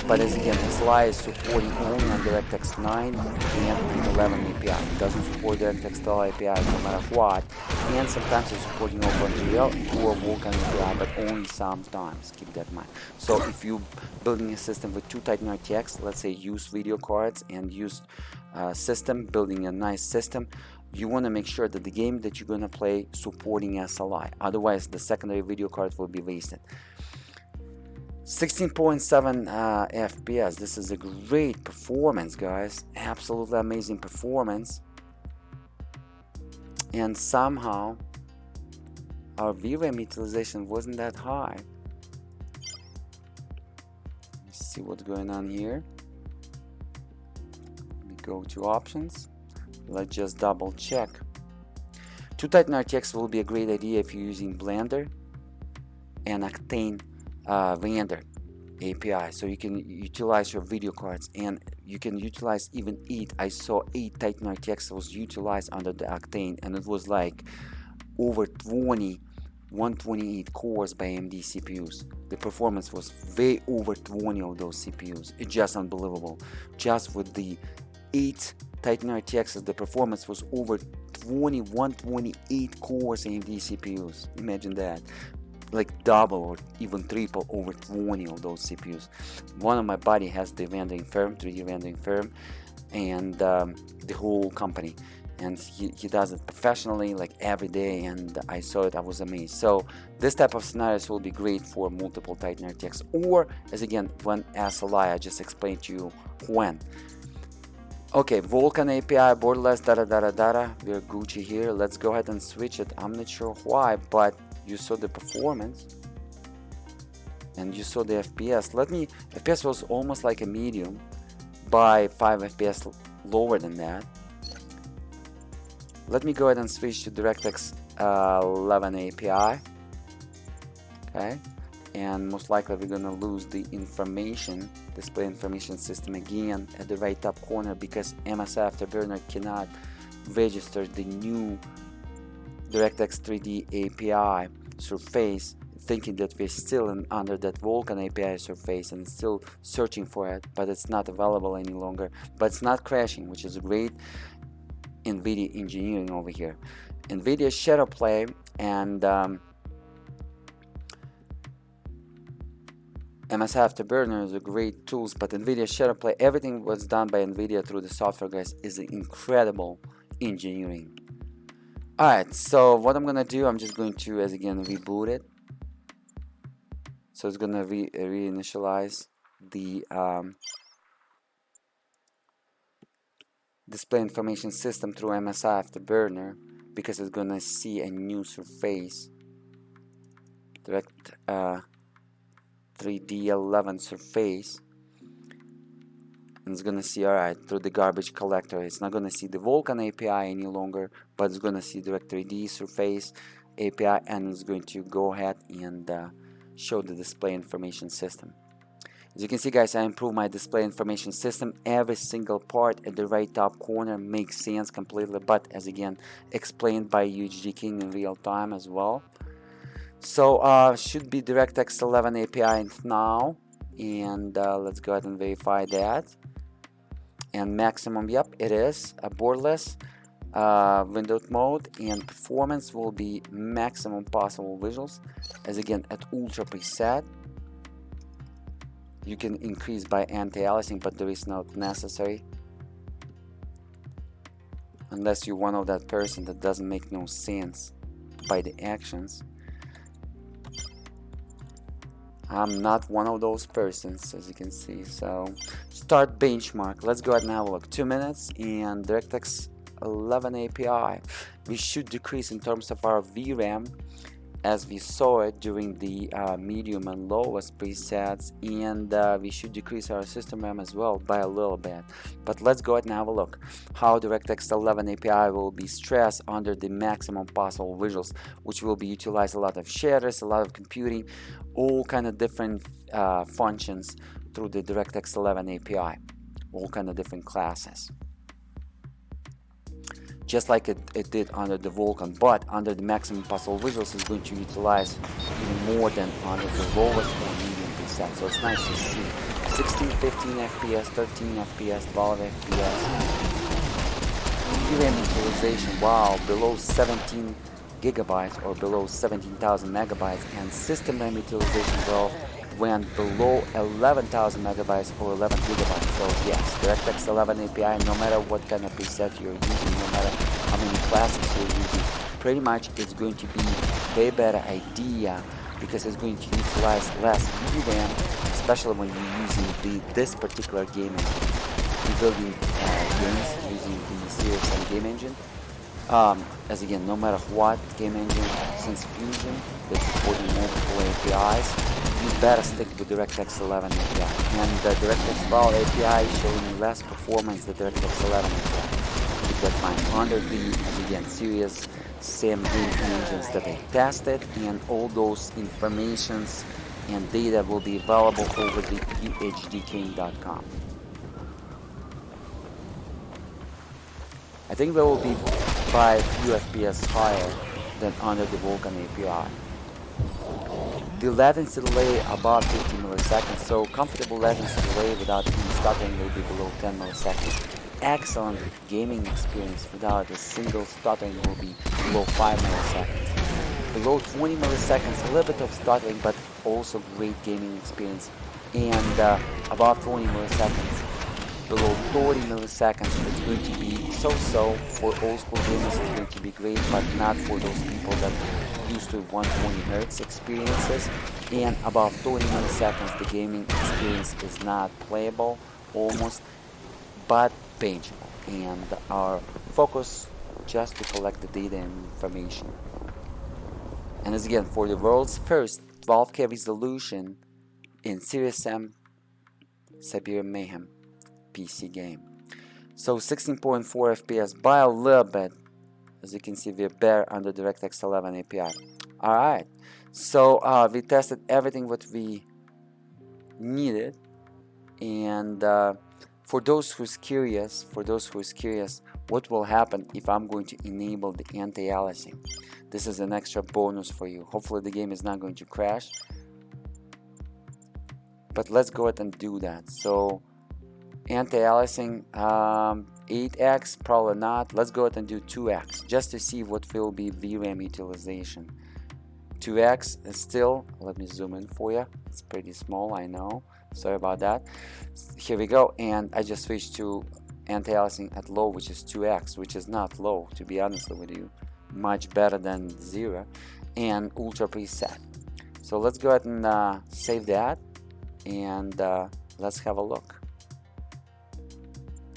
[SPEAKER 1] but as again, SLI is supporting only on DirectX 9 and 11 API. It doesn't support DirectX 12 API no matter what, and sometimes it's supporting over Unreal or Vulkan API, but only sometimes. Keep that in mind. So if you're building a system with two Titan RTX, let's say use video cards and use system, building a nice system, you want to make sure that the game that you're going to play supporting SLI. Otherwise, the secondary video card will be wasted. 16.7 FPS. This is a great performance, guys. Absolutely amazing performance. And somehow our VRAM utilization wasn't that high. Let's see what's going on here. We go to options. Let's just double check. Two Titan RTX will be a great idea if you're using Blender and Octane render API, so you can utilize your video cards, and you can utilize even 8. I saw 8 Titan RTX was utilized under the Octane, and it was like over 128 cores by AMD CPUs. The performance was way over 20 of those CPUs. It's just unbelievable. Just with the 8 Titan RTXs, the performance was over 128 cores AMD CPUs. Imagine that. Like double or even triple over 20 of those CPUs. One of my buddy has the rendering firm, 3D rendering firm, and the whole company, and he does it professionally, like every day, and I saw it, I was amazed. So this type of scenarios will be great for multiple Titan RTX, or as again when SLI. I just explained to you when. Okay, Vulkan API, borderless, we're Gucci here. Let's go ahead and switch it. I'm not sure why, but you saw the performance and you saw the FPS. FPS was almost like a medium by 5 FPS lower than that. Let me go ahead and switch to DirectX 11 API. Okay, and most likely we're gonna lose the information, display information system again at the right top corner, because MS Afterburner cannot register the new DirectX 3D API surface, thinking that we're still under that Vulkan API surface and still searching for it, but it's not available any longer. But it's not crashing, which is great Nvidia engineering over here. Nvidia ShadowPlay and MS Afterburner are great tools, but Nvidia ShadowPlay, everything was done by Nvidia through the software, guys, is incredible engineering. Alright, so what I'm gonna do, I'm just going to, as again, reboot it. So it's gonna reinitialize the display information system through MSI Afterburner, because it's gonna see a new surface, direct 3D11 surface, and it's gonna see, alright, through the garbage collector. It's not gonna see the Vulkan API any longer, but it's gonna see direct 3D surface API, and it's going to go ahead and show the display information system. As you can see, guys, I improved my display information system. Every single part at the right top corner makes sense completely, but as again explained by EVGA King in real time as well. So should be DirectX 11 API now, and let's go ahead and verify that. And maximum, yep, it is a borderless windowed mode, and performance will be maximum possible visuals. As again at ultra preset, you can increase by anti-aliasing, but there is not necessary unless you're one of that person that doesn't make no sense by the actions. I'm not one of those persons, as you can see. So start benchmark. Let's go ahead and have a look. 2 minutes, and DirectX 11 API. We should decrease in terms of our VRAM, as we saw it during the medium and lowest presets, and we should decrease our system RAM as well by a little bit. But let's go ahead and have a look how DirectX 11 API will be stressed under the maximum possible visuals, which will be utilized a lot of shaders, a lot of computing, all kind of different functions through the DirectX 11 API, all kind of different classes, just like it did under the Vulkan, but under the maximum possible visuals is going to utilize even more than under the lowest or medium preset. So it's nice to see 16, 15 FPS, 13 FPS, 12 FPS. VRAM utilization, wow, below 17 gigabytes or below 17,000 megabytes, and system RAM utilization, well, went below 11,000 megabytes or 11 gigabytes. So yes, DirectX 11 API, no matter what kind of preset you're using, no matter how many classes you're using, pretty much it's going to be a way better idea, because it's going to utilize less VRAM, especially when you're using this particular game engine. You're building games using the Series M game engine. As again, no matter what game engine, since Fusion is supporting multiple APIs, you better stick with DirectX 11 API. And the DirectX 12 API is showing less performance than DirectX 11 API. Keep that in mind. Under the, as again, serious same game engines that I tested, and all those informations and data will be available over the EVGA.com. I think they will be by a few FPS higher than under the Vulkan API. The latency delay above 50 milliseconds, so comfortable latency delay without any stuttering will be below 10 milliseconds. Excellent gaming experience without a single stuttering will be below 5 milliseconds. Below 20 milliseconds, a little bit of stuttering, but also great gaming experience. And above 20 milliseconds, below 30 milliseconds, it's going to be so-so. For old school gamers, it's going to be great, but not for those people that used to 120 Hz experiences. And above 30 milliseconds, the gaming experience is not playable, almost, but benchable. And our focus just to collect the data and information. And as again, for the world's first 12K resolution in Series M Siberian Mayhem PC game. So 16.4 FPS by a little bit. As you can see, we're better under DirectX 11 API. Alright, so we tested everything what we needed, and for those who's curious, what will happen if I'm going to enable the anti-aliasing? This is an extra bonus for you. Hopefully the game is not going to crash, but let's go ahead and do that. So anti-aliasing 8x, probably not. Let's go ahead and do 2x just to see what will be VRAM utilization. 2x is still, let me zoom in for you, it's pretty small, I know, sorry about that. Here we go, and I just switched to anti-aliasing at low, which is 2x, which is not low, to be honest with you, much better than 0, and ultra preset. So let's go ahead and save that, and let's have a look.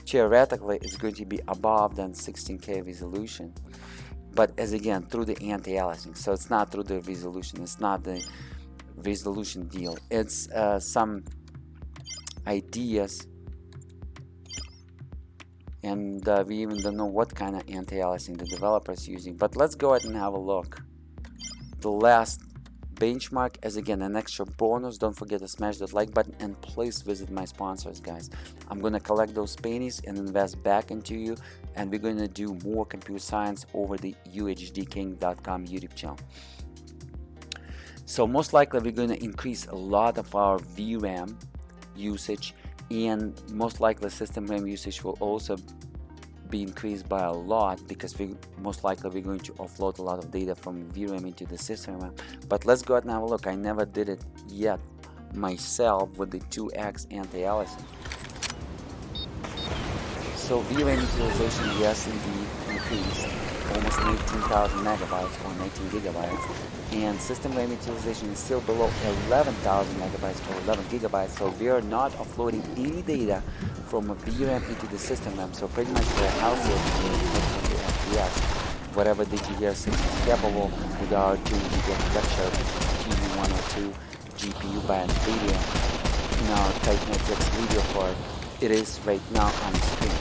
[SPEAKER 1] Theoretically, it's going to be above than 16K resolution, but as again through the anti-aliasing. So it's not through the resolution. It's not the resolution deal. It's some ideas, and we even don't know what kind of anti-aliasing the developer is using. But let's go ahead and have a look. The last benchmark is again an extra bonus. Don't forget to smash that like button, and please visit my sponsors, guys. I'm gonna collect those pennies and invest back into you, and we're gonna do more computer science over the UHDking.com YouTube channel. So most likely we're gonna increase a lot of our VRAM usage, and most likely system RAM usage will also be increased by a lot, because most likely we're going to offload a lot of data from VRAM into the system RAM. But let's go ahead and have a look. I never did it yet myself with the 2x anti-aliasing. So VRAM utilization, yes, indeed increased almost 19,000 megabytes or 19 gigabytes, and system RAM utilization is still below 11,000 megabytes or 11 gigabytes. So we are not offloading any data from a VRAM into the system RAM. So pretty much we're healthier FPS, whatever the GDDR6 is capable with our 2GB architecture, GB102 GPU by Nvidia in our Titan RTX video card. It is right now on screen,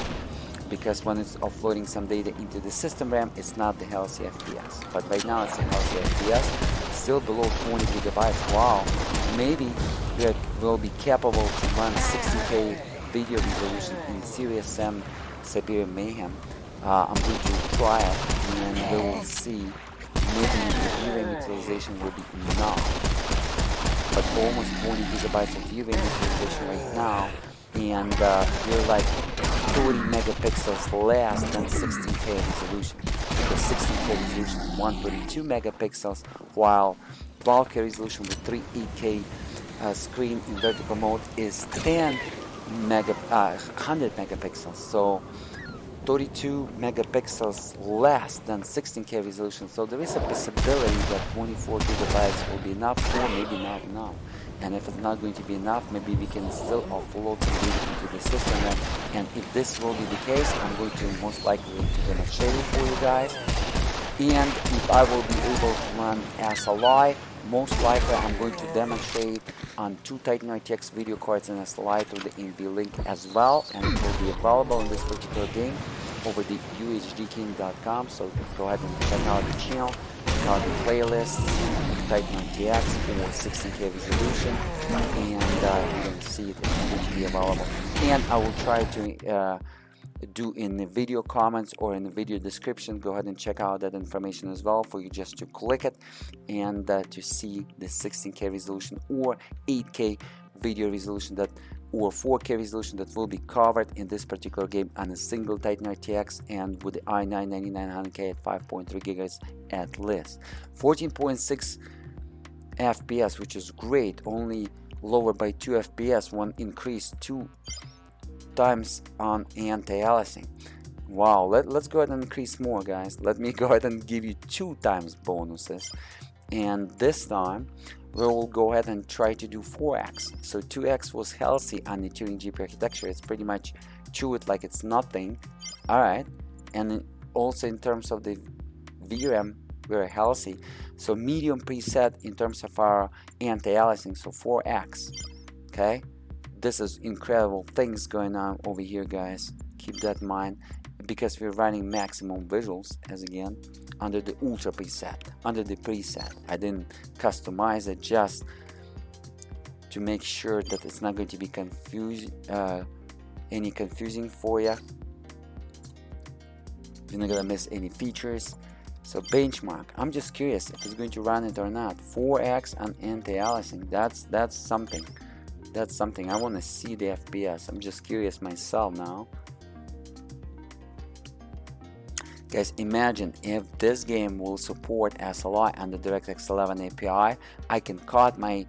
[SPEAKER 1] because when it's offloading some data into the system RAM, it's not the healthy FPS. But right now it's a healthy FPS, still below 20 gigabytes. Wow, maybe we will be capable to run 60K video resolution in serious Sam Siberian Mayhem. I'm going to try it, and then we will see. Maybe the VRAM utilization will be enough. But almost 20 gigabytes of VRAM utilization right now, and we're like 30 megapixels less than 16K resolution. The 16K resolution is 132 megapixels, while 12K resolution with 3 8K screen in vertical mode is 100 megapixels. So 32 megapixels less than 16K resolution. So there is a possibility that 24 gigabytes will be enough, or maybe not enough. And if it's not going to be enough, maybe we can still offload some data into the system RAM. And if this will be the case, I'm going to most likely to demonstrate it for you guys. And if I will be able to run SLI, most likely I'm going to demonstrate on 2 Titan RTX video cards and SLI through the NV link as well, and it will be available in this particular game over the UHDking.com. So go ahead and check out the channel, check out the playlist, Titan RTX or 16K resolution, and you can see it. It's going to be available. And I will try to do in the video comments or in the video description. Go ahead and check out that information as well, for you just to click it and to see the 16K resolution or 8K video resolution that, or 4K resolution that will be covered in this particular game on a single Titan RTX and with the i9-9900K at 5.3 gigahertz at least. 14.6 FPS, which is great, only lower by 2 FPS when increased 2 times on anti-aliasing. Wow, let's go ahead and increase more, guys. Let me go ahead and give you 2 times bonuses, and this time we will go ahead and try to do 4x. So 2x was healthy on the Turing GPU architecture. It's pretty much chew it like it's nothing. Alright, and also in terms of the VRAM, we're healthy. So medium preset in terms of our anti-aliasing, so 4x. Okay, this is incredible things going on over here, guys. Keep that in mind, because we're running maximum visuals as again under the ultra preset, under the preset. I didn't customize it, just to make sure that it's not going to be any confusing for you. You're not gonna miss any features. So benchmark, I'm just curious if it's going to run it or not. 4x on anti-aliasing, that's something. That's something. I want to see the FPS. I'm just curious myself now. Guys, imagine if this game will support SLI and the DirectX 11 API, I can cut my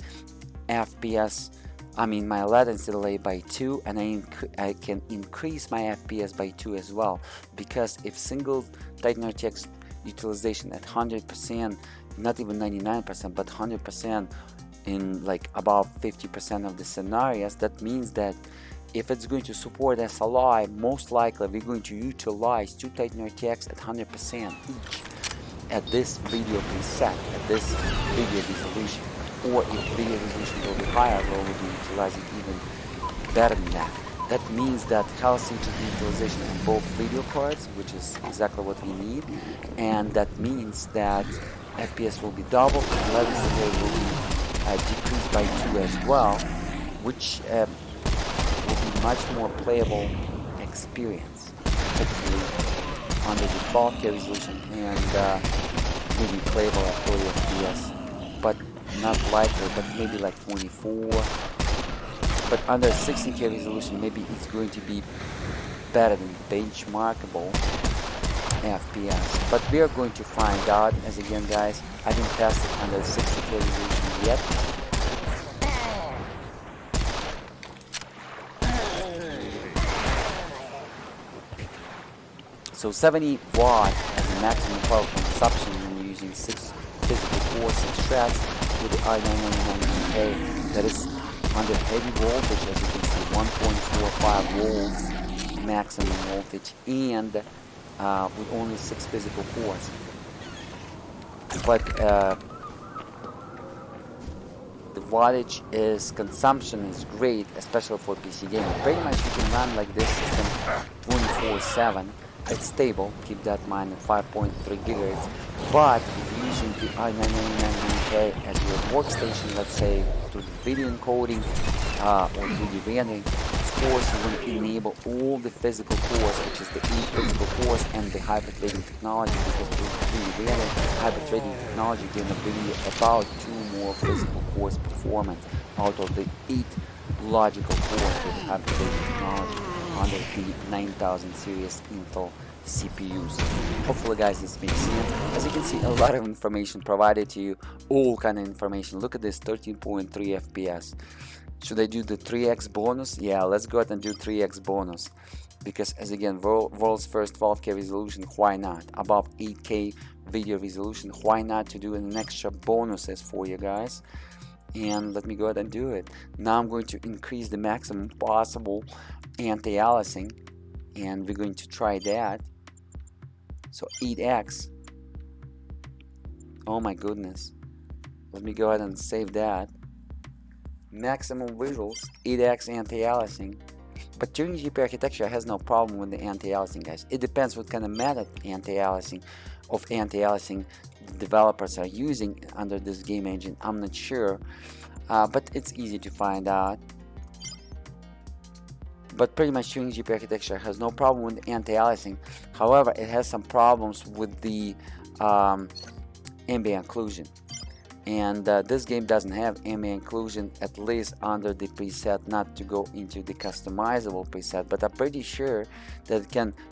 [SPEAKER 1] FPS, my latency delay by 2, and I can increase my FPS by 2 as well. Because if single Titan RTX utilization at 100% not even 99%, but 100% in like above 50% of the scenarios. That means that if it's going to support SLI, most likely we're going to utilize two Titan RTX at 100% each at this video preset, at this video resolution. Or if video resolution will be higher, we'll be utilizing even better than that. That means that healthy utilization in both video cards, which is exactly what we need, and that means that FPS will be double and level delay will be decreased by 2 as well, which will be much more playable experience, particularly under the 12K resolution and maybe playable at 30 FPS, but not likely, but maybe like 24. But under 60K resolution, maybe it's going to be better than benchmarkable FPS. But we are going to find out, as again guys, I didn't test it under 60K resolution yet. So 70 watt as a maximum power consumption when you're using 6 physical core, 6 threads with the i999K. That is under heavy voltage, as you can see, 1.45 volts maximum voltage, and with only 6 physical cores. But the wattage consumption is great, especially for PC gaming. Pretty much you can run like this system 24/7. It's stable, keep that in mind, at 5.3 gigahertz. But if you're using the i999K as your workstation, let's say to the video encoding or to the rendering, of course you will enable all the physical cores, which is the 8 physical cores and the hyper-threading technology, because with the rendering hyper-threading technology can bring you about 2 more physical cores performance out of the 8 logical cores with the hyper-threading technology under the 9000 series Intel CPUs. Hopefully guys this makes sense. As you can see, a lot of information provided to you, all kind of information. Look at this, 13.3 FPS. Should I do the 3x bonus? Yeah, let's go ahead and do 3x bonus, because as again, world's first 12K resolution, why not? Above 8K video resolution, why not to do an extra bonuses for you guys? And let me go ahead and do it. Now I'm going to increase the maximum possible anti-aliasing, and we're going to try that. So 8x. Oh my goodness. Let me go ahead and save that. Maximum visuals, 8x anti-aliasing. But tuning GPU architecture has no problem with the anti-aliasing, guys. It depends what kind of method anti-aliasing the developers are using under this game engine. I'm not sure, but it's easy to find out. But pretty much tuning GPU architecture has no problem with anti-aliasing. However, it has some problems with the ambient occlusion. And this game doesn't have ambient occlusion, at least under the preset, not to go into the customizable preset, but I'm pretty sure that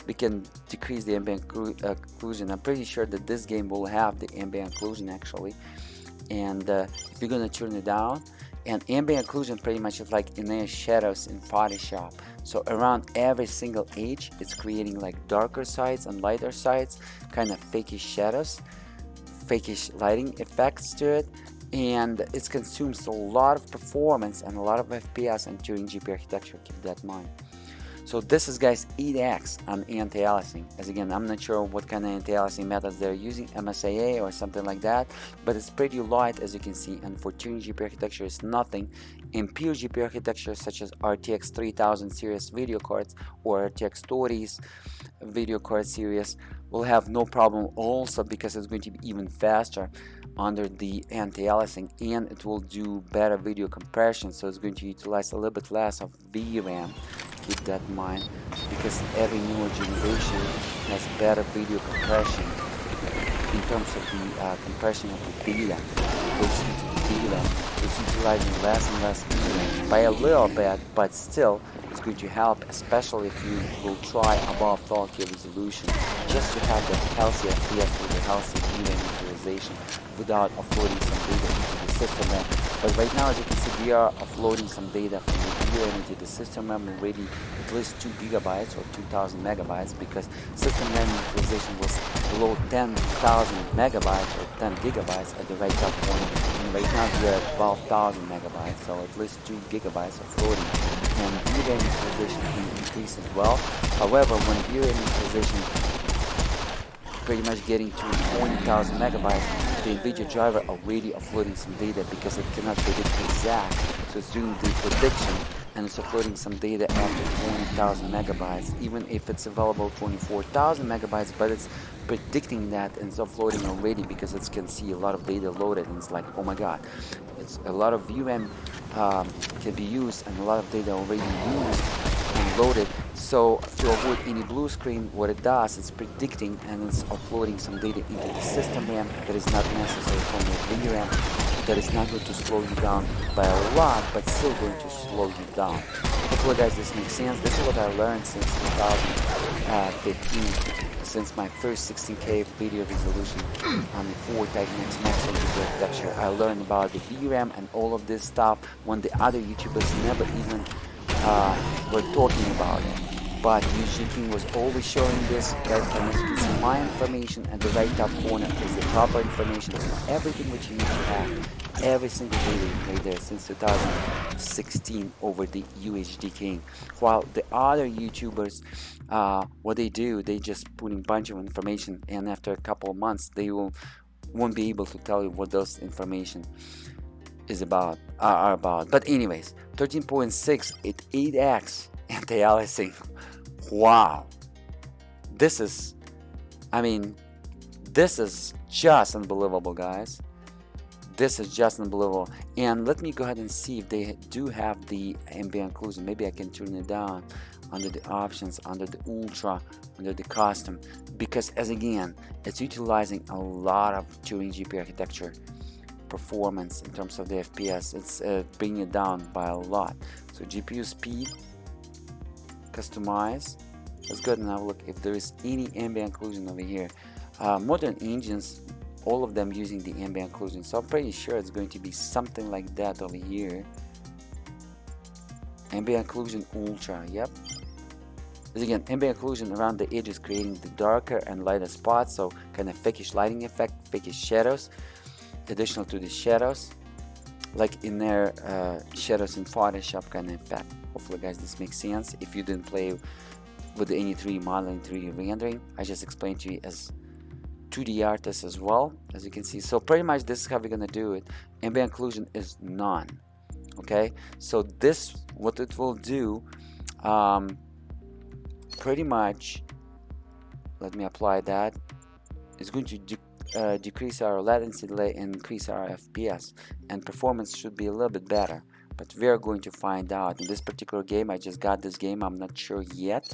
[SPEAKER 1] we can decrease the ambient occlusion. I'm pretty sure that this game will have the ambient occlusion actually. And if you're gonna turn it down, and ambient occlusion pretty much is like inner shadows in Photoshop. So around every single edge, it's creating like darker sides and lighter sides, kind of fakeish shadows, fakeish lighting effects to it, and it consumes a lot of performance and a lot of FPS and tuning GPU architecture, keep that in mind. So this is guys 8x on anti-aliasing. As again, I'm not sure what kind of anti-aliasing methods they're using, MSAA or something like that, but it's pretty light as you can see, and for tuning GPU architecture is nothing. In pure GPU architecture such as RTX 3000 series video cards or RTX 30s video card series will have no problem also, because it's going to be even faster under the anti-aliasing, and it will do better video compression, so it's going to utilize a little bit less of VRAM. Keep that in mind, because every newer generation has better video compression in terms of the compression of the data. Goes into the data, it's utilizing less and less VRAM by a little bit, but still it's going to help, especially if you will try above 12K resolution, just to have the healthy FPS with the healthy VRAM utilization. utilization without offloading some data into the system RAM. But right now, as you can see, we are offloading some data from the VRAM into the system RAM already, at least 2 gigabytes or 2000 megabytes, because system RAM utilization was below 10,000 megabytes or 10 gigabytes at the right top point. And right now we are at 12,000 megabytes, so at least 2 gigabytes of floating. And VRAM utilization can increase as well. However, when VRAM utilization pretty much getting to 20,000 megabytes, the Nvidia driver already offloading some data because it cannot predict exact, so it's doing the prediction and it's offloading some data after 20,000 megabytes, even if it's available 24,000 megabytes, but it's predicting that and it's offloading already because it can see a lot of data loaded, and it's like, oh my god, it's a lot of VRAM can be used and a lot of data already used and loaded. So to avoid any blue screen, what it does, it's predicting and it's offloading some data into the system RAM that is not necessary from the VRAM, that is not going to slow you down by a lot, but still going to slow you down. Hopefully guys this makes sense. This is what I learned since 2015, since my first 16K video resolution on the 4 Titan X Max on the DirectX. I learned about the VRAM and all of this stuff when the other YouTubers never even were talking about it. But UGK was always showing this, guys, and as you can see, my information at the right top corner is the proper information for everything which you need to have. Every single video right there since 2016 over the UHDK. While the other YouTubers, what they do, they just put in a bunch of information, and after a couple of months, they won't be able to tell you what those information is about, are about. But anyways, 13.6 at 8x anti-aliasing. Wow, this is, I mean, this is just unbelievable, guys. This is just unbelievable. And let me go ahead and see if they do have the ambient occlusion. Maybe I can turn it down under the options, under the ultra, under the custom, because as again, it's utilizing a lot of Turing GPU architecture performance in terms of the FPS. It's bringing it down by a lot. So GPU speed, customize. Let's go ahead and have a look if there is any ambient occlusion over here. Modern engines, all of them using the ambient occlusion, so I'm pretty sure it's going to be something like that over here. Ambient occlusion ultra, yep. As again, ambient occlusion around the edges, creating the darker and lighter spots, so kind of fakeish lighting effect, fakeish shadows. Additional to the shadows, like in their shadows in Photoshop kind of effect. Hopefully guys this makes sense. If you didn't play with the any 3D modeling, 3D rendering, I just explained to you as 2D artist as well, as you can see. So pretty much this is how we're gonna do it. Ambient occlusion is none. Okay, so this, what it will do, pretty much, let me apply that, it's going to decrease our latency delay and increase our FPS, and performance should be a little bit better, but we're going to find out. In this particular game, I just got this game, I'm not sure yet,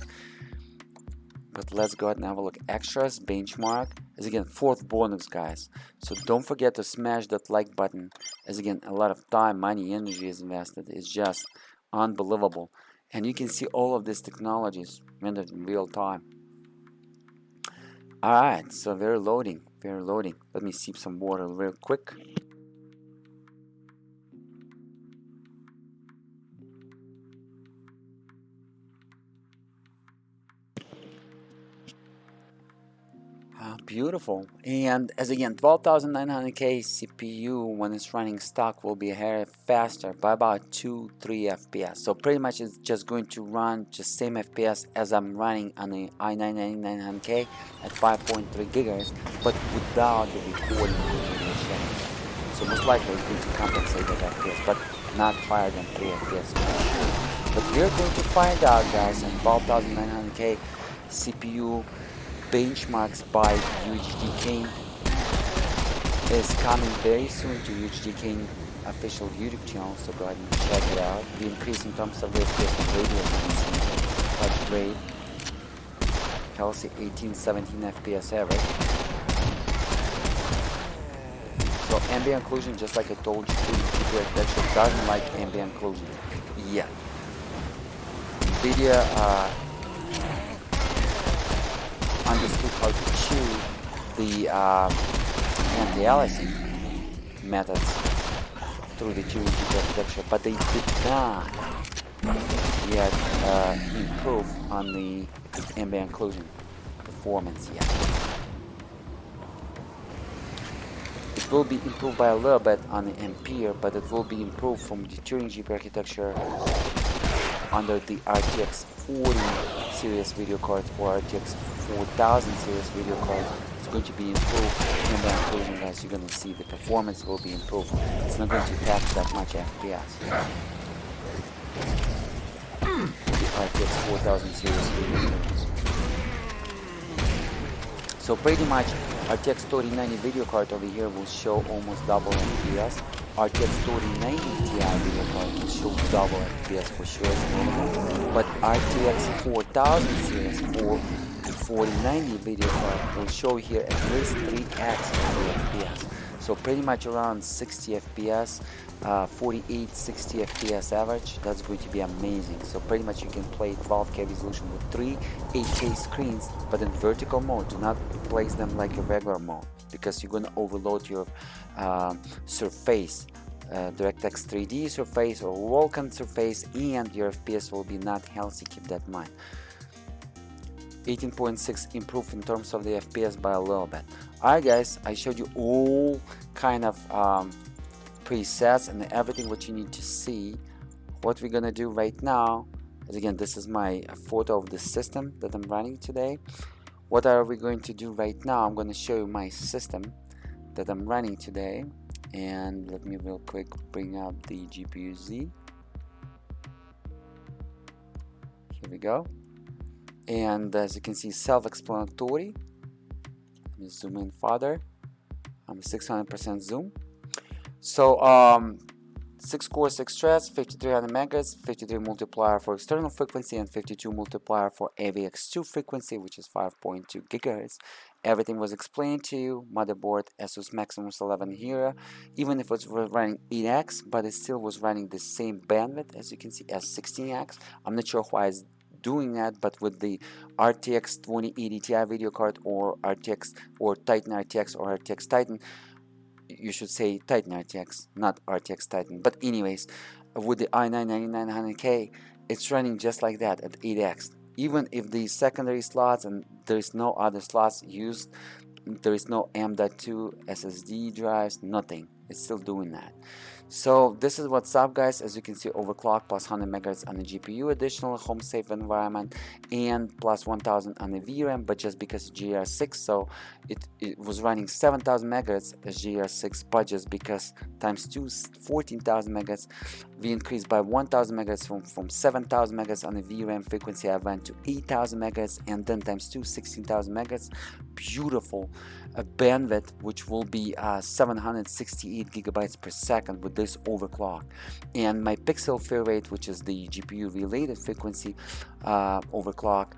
[SPEAKER 1] but let's go ahead and have a look. Extras, benchmark, as again, 4th bonus, guys, so don't forget to smash that like button, as again, a lot of time, money, energy is invested. It's just unbelievable, and you can see all of these technologies rendered in real time. Alright, so we're loading. Let me sip some water real quick. Beautiful. And as again, 12,900K CPU when it's running stock will be faster by about 2-3 FPS. So pretty much it's just going to run just same FPS as I'm running on the i9-9900K at 5.3 gigahertz, but without the recording. So most likely it's going to compensate that FPS, but not higher than 3 FPS. But we're going to find out, guys, on 12,900K CPU benchmarks by UHDK is coming very soon to UHDK official YouTube channel, so go ahead and check it out. The increase in terms of FPS and Radeon is great. Healthy 18-17 FPS average. So ambient occlusion, just like I told you, DirectX doesn't like ambient occlusion yet. Nvidia understood how to chew the anti-aliasing methods through the Turing architecture, but they did not yet improve on the ambient occlusion performance yet. It will be improved by a little bit on the Ampere, but it will be improved from the Turing GPU architecture under the RTX 40 series video card or RTX 4000 series video card. It's going to be improved ambient occlusion, guys. You're going to see the performance will be improved. It's not going to tax that much FPS. RTX 4000 series video cards. So pretty much RTX 3090 video card over here will show almost double FPS. RTX 3090 Ti video card will show double FPS for sure. But RTX 4000 series for 4090 video card will show here at least 3x FPS. So pretty much around 60 FPS, 48, 60 FPS average. That's going to be amazing. So pretty much you can play 12K resolution with 3 8K screens, but in vertical mode. Do not place them like a regular mode, because you're going to overload your surface, DirectX 3D surface or Vulkan surface, and your FPS will be not healthy. Keep that in mind. 18.6 improved in terms of the FPS by a little bit. Alright guys, I showed you all kind of presets and everything what you need to see. What we're gonna do right now is, again, this is my photo of the system that I'm running today. What are we going to do right now? I'm going to show you my system that I'm running today, and let me real quick bring up the GPU Z. Here we go. And as you can see, self-explanatory. Let me zoom in further. I'm 600% zoom. So 6 core, 6 threads, 5300 megahertz, 53 multiplier for external frequency, and 52 multiplier for AVX2 frequency, which is 5.2 gigahertz. Everything was explained to you. Motherboard Asus Maximus 11 here. Even if it was running 8x, but it still was running the same bandwidth, as you can see, as 16x. I'm not sure why it's doing that, but with the RTX 2080 Ti video card or RTX or Titan RTX or RTX Titan, you should say Titan RTX, not RTX Titan. But anyways, with the i9-9900K, it's running just like that at 8x. Even if the secondary slots and there is no other slots used, there is no M.2 SSD drives, nothing. It's still doing that. So this is what's up, guys. As you can see, overclock plus 100 megahertz on the GPU, additional home safe environment, and plus 1000 on the VRAM, but just because GDDR6, so it was running 7000 megahertz as GDDR6, but just because times 2, 14,000 megahertz, we increased by 1000 megahertz from 7000 megahertz on the VRAM frequency. I went to 8000 megahertz, and then times 2, 16,000 megahertz. Beautiful bandwidth, which will be 768 gigabytes per second with this overclock. And my pixel fill rate, which is the GPU related frequency overclock,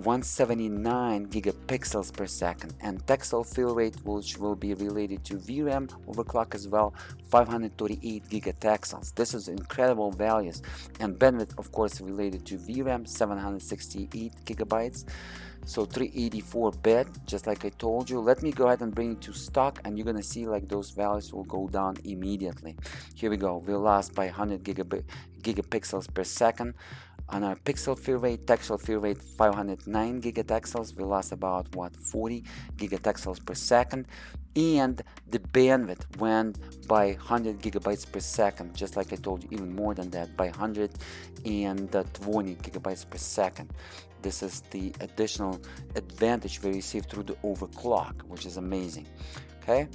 [SPEAKER 1] 179 gigapixels per second, and pixel fill rate, which will be related to VRAM overclock as well, 538 gigatexels. This is incredible values. And bandwidth, of course, related to VRAM, 768 gigabytes. So 384 bit, just like I told you. Let me go ahead and bring it to stock, and you're gonna see like those values will go down immediately. Here we go. We lost by 100 gigapixels per second. On our pixel fill rate, textual fill rate 509 gigatexels, we lost about 40 gigatexels per second, and the bandwidth went by 100 gigabytes per second, just like I told you, even more than that, by 120 gigabytes per second. This is the additional advantage we received through the overclock, which is amazing. Okay.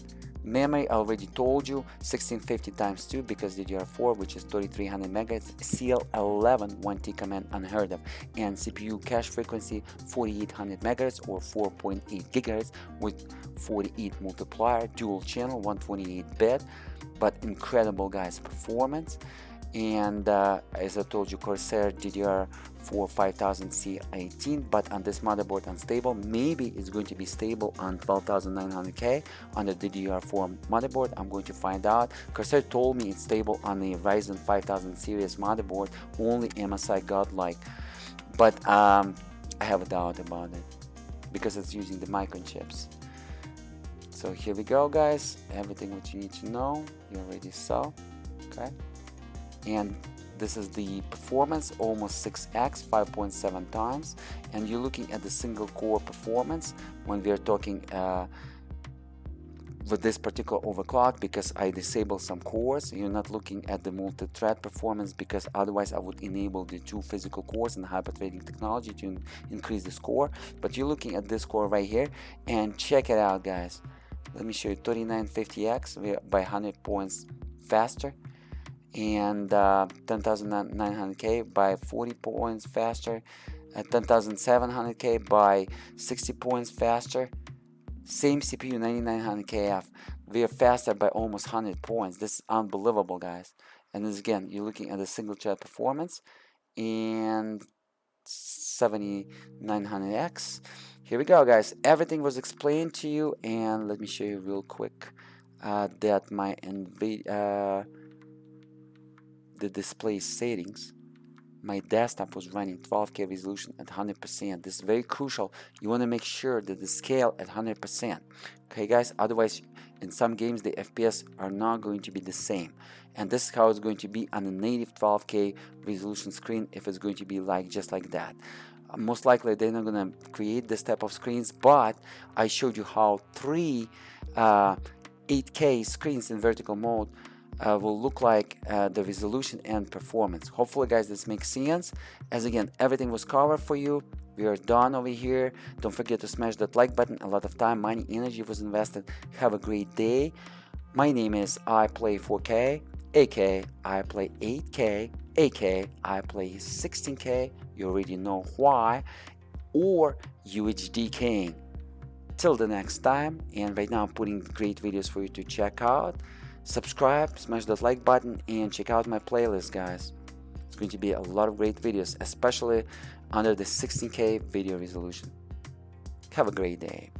[SPEAKER 1] Memory, I already told you, 1650 times 2 because DDR4, which is 3300 megahertz, CL11 1T command unheard of, and CPU cache frequency 4800 megahertz or 4.8 gigahertz with 48 multiplier, dual channel, 128 bit, but incredible, guys, performance. And as I told you, Corsair DDR4 5000C18, but on this motherboard unstable. Maybe it's going to be stable on 12900K on the DDR4 motherboard. I'm going to find out. Corsair told me it's stable on the Ryzen 5000 series motherboard, only MSI Godlike, but I have a doubt about it because it's using the microchips. So here we go, guys. Everything what you need to know, you already saw. Okay, and this is the performance, almost 6x, 5.7 times, and you're looking at the single core performance when we are talking with this particular overclock, because I disable some cores. You're not looking at the multi-thread performance, because otherwise I would enable the 2 physical cores in the hyper-threading technology to increase the score. But you're looking at this core right here, and check it out, guys. Let me show you. 3950X by 100 points faster, and 10900K by 40 points faster, at 10700K by 60 points faster. Same CPU, 9900KF. We are faster by almost 100 points. This is unbelievable, guys. And this, again, you're looking at the single thread performance, and 7900X. Here we go, guys. Everything was explained to you, and let me show you real quick that my Nvidia the display settings, my desktop was running 12K resolution at 100%. This is very crucial. You want to make sure that the scale at 100%. Okay, guys, otherwise in some games the FPS are not going to be the same. And this is how it's going to be on a native 12K resolution screen, if it's going to be like just like that. Most likely they're not going to create this type of screens, but I showed you how 3 8K screens in vertical mode will look like the resolution and performance. Hopefully, guys, this makes sense. As again, everything was covered for you. We are done over here. Don't forget to smash that like button. A lot of time, money, energy was invested. Have a great day. My name is I Play 4K, aka I Play 8K, aka I Play 16K. You already know why. Or UHD King. Till the next time, and right now I'm putting great videos for you to check out. Subscribe, smash that like button, and check out my playlist, guys. It's going to be a lot of great videos, especially under the 16K video resolution. Have a great day.